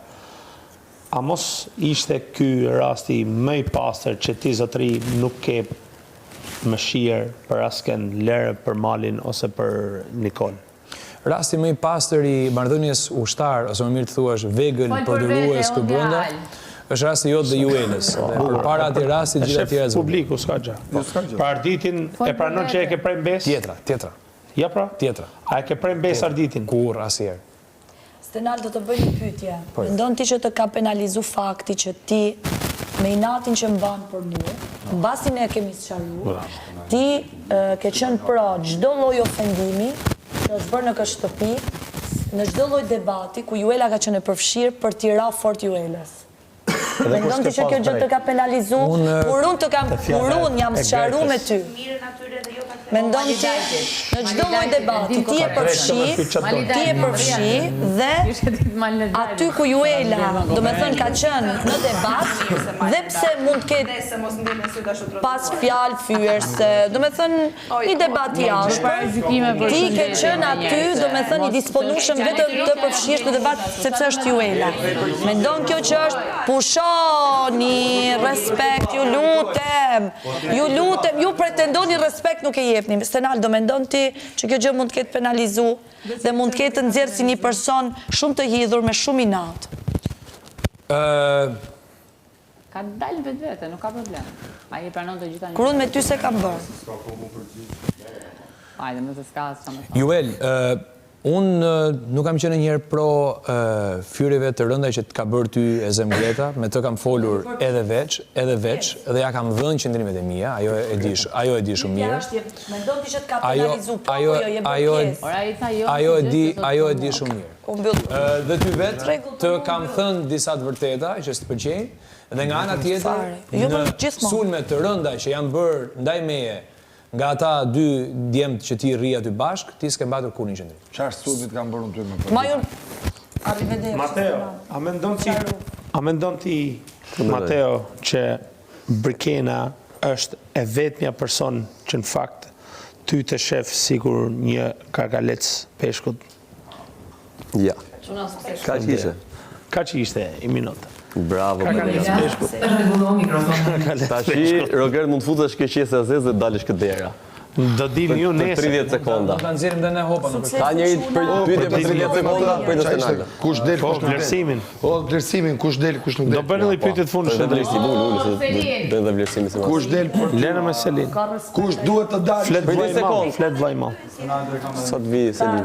A mos ishte ky rasti më i pastër që ti zotëri nuk ke mëshirë për asken lere për Malin ose për Nikol? Rasti më i pastër i marrëdhënies ushtar, ose më mirë të thuash vegël përdorues këtu brenda, është rasti jot dhe Juelës. Përpara atij rasti gjithë tjerë zë. Publiku s'ka gjë. Për Arditin e pranon që e ke prej mbes? Tjetra. Ja pra? Tjetra. A e ke prej mbes Arditin? Kur asnjëherë. Stenaldo, të bëj një pyetje. Mendon ti që të ka penalizu fakti që ti me inatin që mban për mua, mbasi ne kemi sqaruar, ti ke qenë pro çdo lloj ofendimi që është bërë në këtë shtëpi, në çdo lloj debati ku Juela ka qenë e përfshirë për t'i ra fort Juelës. Mendon ti që kjo gjë të ka penalizu? Kur unë jam sqaruar me ty. Mendon ti në çdo lloj debati ti e përfshi dhe aty ku Juela, do me thënë, ka qenë në debat dhe pse mund të ketë pas fjalë fyerse, do me thënë një debat i ashpër, ti ke qenë aty, do me thënë, i disponueshëm vetëm të përfshish në debat sepse është Juela. Mendon kjo që është pushoni, respekt, ju lutem, ju pretendoni respekt, nuk e jepni. Stenaldo, mendon ti që kjo gjë mund të ketë penalizu dhe mund të ketë nxjerrë si një person shumë të hidhur me shumë inat? Ka dalë vetë, nuk ka problem. Ai e pranon të gjitha një. Kur unë me ty se kam bërë. Hajde, më të s'ka sa më. Juel, unë nuk kam qenë njëherë pro fyrjeve të rënda që të ka bërë ty e Zemgreta, me të kam folur edhe veç, dhe ja kam dhënë qëndrimet e mia, ajo e di shumë mirë. Mendon ti që të ka penalizu, po jo je pjesë. Ajo e di shumë mirë. Dhe ty vetë të kam thënë disa të vërteta që s'të pëlqejnë, dhe nga ana tjetër, në sulme të rënda që janë bërë ndaj meje, nga ata dy djemët që ti rri aty bashk, ti s'ke mbatur kur një qëndrim. Çfarë sulmit kanë bërë ty më për? Arrivederci. Mateo, a mendon ti, Mateo, që Brikena është e vetmja person që në fakt ty të shef sigur një karkalec peshkut? Ja. Ka që ishte? Ka që ishte, i minutë. Bravo. Rregullo mikrofonin. Tashi, Roger, mund të futesh kjo qese azez dhe dalësh këtë dera. Do dilni ju nesër. 30 sekonda. Ta nxjerrim dhe ne hopa. Ka njëri pyetje për 30 sekonda për të Stenaldo. Kush del, kush nuk del. Vlerësimin. Vlerësimin, kush del, kush nuk del. Do bëni edhe pyetje të fundit. Do të vlerësimi se kush del për Lena me Selin. Kush duhet të dalë? Flet vllajmall. Sa të vi Selin.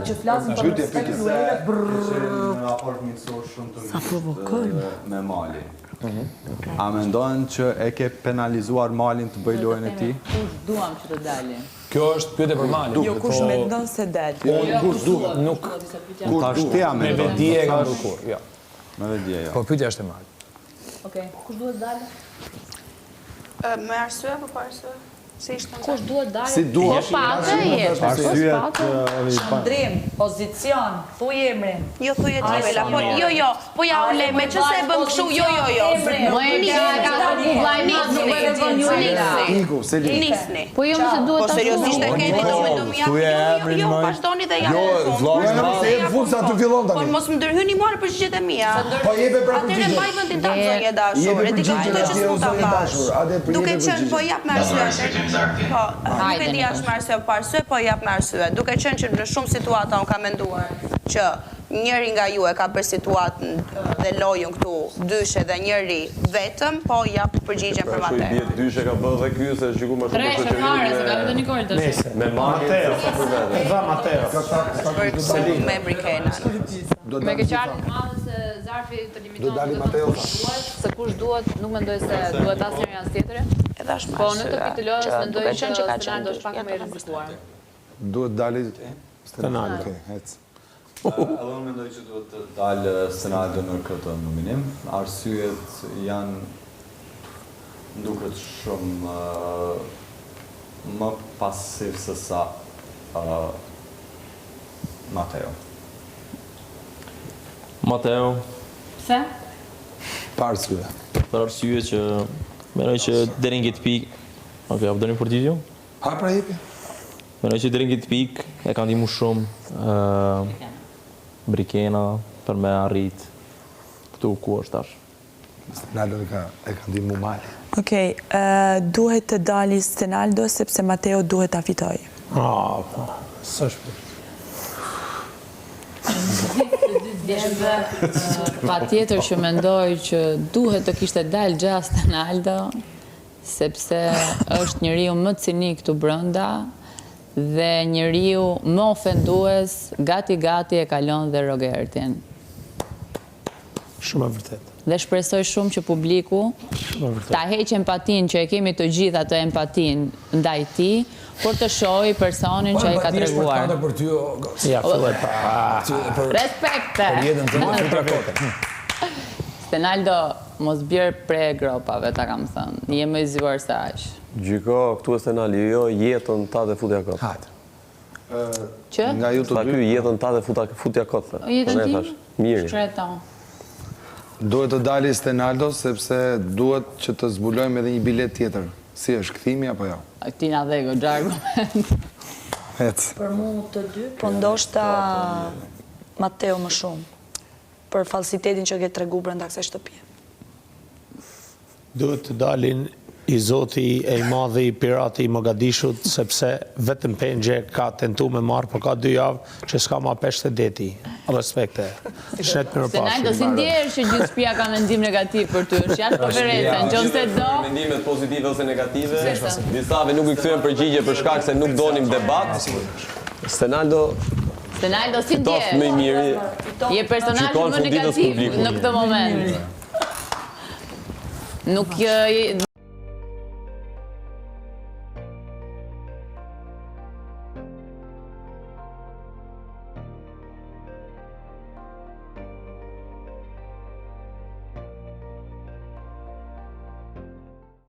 Sa provokojmë me Malin. A mendon që e ke penalizuar Malin të bëj lojën e tij? Kush duam që të dalin? Kjo është pyetje për Malin. Jo, kush mendon se del? Kush duhet? Nuk. Ta shtja me vedije e kam bërë kur. Jo. Me vedije, jo. Po pyetja është e Malin. Okej. Kush duhet dalë? Me arsye apo pa arsye? Si ishte? Kush duhet dalë? Si duhet? Arsyet Shndrim, pozicion, thuj emrin. Jo thuj e Juela, po jo, po ja ule, me që se bëm kështu, jo. Nisni. Po jo më se duhet Po seriozisht e keni të mendomia. Jo, vazhdoni dhe ja. Jo, vllai, fuza të fillon tani. Po mos më ndërhyni mua në përgjigjet e mia. Po jepe për Atëre mbaj vendin tani zonja dashur. E di që s'mund ta bash. Duke qenë po jap me arsye. Po, nuk e di as me arsye pa arsye, po jap me arsye. Duke qenë që në shumë situata unë kam menduar që njëri nga ju e ka bërë situatën dhe lojën këtu dyshe dhe njëri vetëm, po jap përgjigjen për Mateo. Pra shu i dyshe ka bërë dhe ky se shikoj më shumë se fare, se ka vetë Nikol të Nesër. Me Mateo. Dha Mateo. Selin me Brikenën. Me ke qartë madhe se zarfi të limitohet. Do dali Mateo. Se kush duhet, nuk mendoj se duhet asnjëri as tjetri. Edhe është Po në të kapitulës mendoj që Stenaldo është pak më i rrezikuar. duhet dali Stenaldo. Okej, ec. Edhe unë mendoj që duhet të dalë Stenaldo në këtë nominim. Arsyet janë duket shumë më pasiv se sa Mateo. Mateo, Pse? Pa arsye. për arsye që mendoj që deri në këtë pikë, okay, apo doni për t'i Ha pra jepi. Mendoj që deri në këtë pikë e kanë ndihmuar shumë Brikena për me arrit këtu ku është tash. Stenaldo e ka ndihmu mali. Okej, duhet të dali Stenaldo sepse Mateo duhet ta fitoj. S'është. Pa tjetër që mendoj që duhet të kishte dalë gjas Stenaldo, sepse është njeriu më cinik këtu brenda dhe njeriu më ofendues, gati e kalon dhe Rogertin. Shumë e vërtet. Dhe shpresoj shumë që publiku ta heqë empatin që e kemi të gjitha të empatin ndaj ti, por të shohë personin që ai ka treguar. Empati është për ty. Ja, filloj Respekte. Për jetën të më të Stenaldo, mos bjerë pre gropave, ta kam thënë. Je më i zgjuar se aq. Gjyko këtu e Stenaldo, jo jetën ta dhe futja kot. Që? Nga ju të dy. Ky jetën ta dhe futja kot. Jetën tim? Miri. Shkreto. Duhet të dali Stenaldo sepse duhet që të zbulojmë edhe një bilet tjetër. Si është, kthimi apo jo? Ti na dhe goxha argument. Për mu të dy, po ndoshta Mateo më shumë. Për falsitetin që ke tregu brenda kësaj shtëpie. Duhet të dalin i zoti e i madhi i pirati i Mogadishut, sepse vetëm Pengje ka tentu me marë, por ka 2 javë që s'ka ma peshte deti. Respekte. Shnet mirë Stenaldo, si ndjerë që gjithë shtëpia ka mendim negativ për ty, është jashtë konferencën, nëse do... Mendimet pozitive ose negative, disave nuk i kthyen përgjigje për shkak se nuk donim debat. Stenaldo, si ndjerë? Më i miri. Je personazhi më negativ në këtë moment. Nuk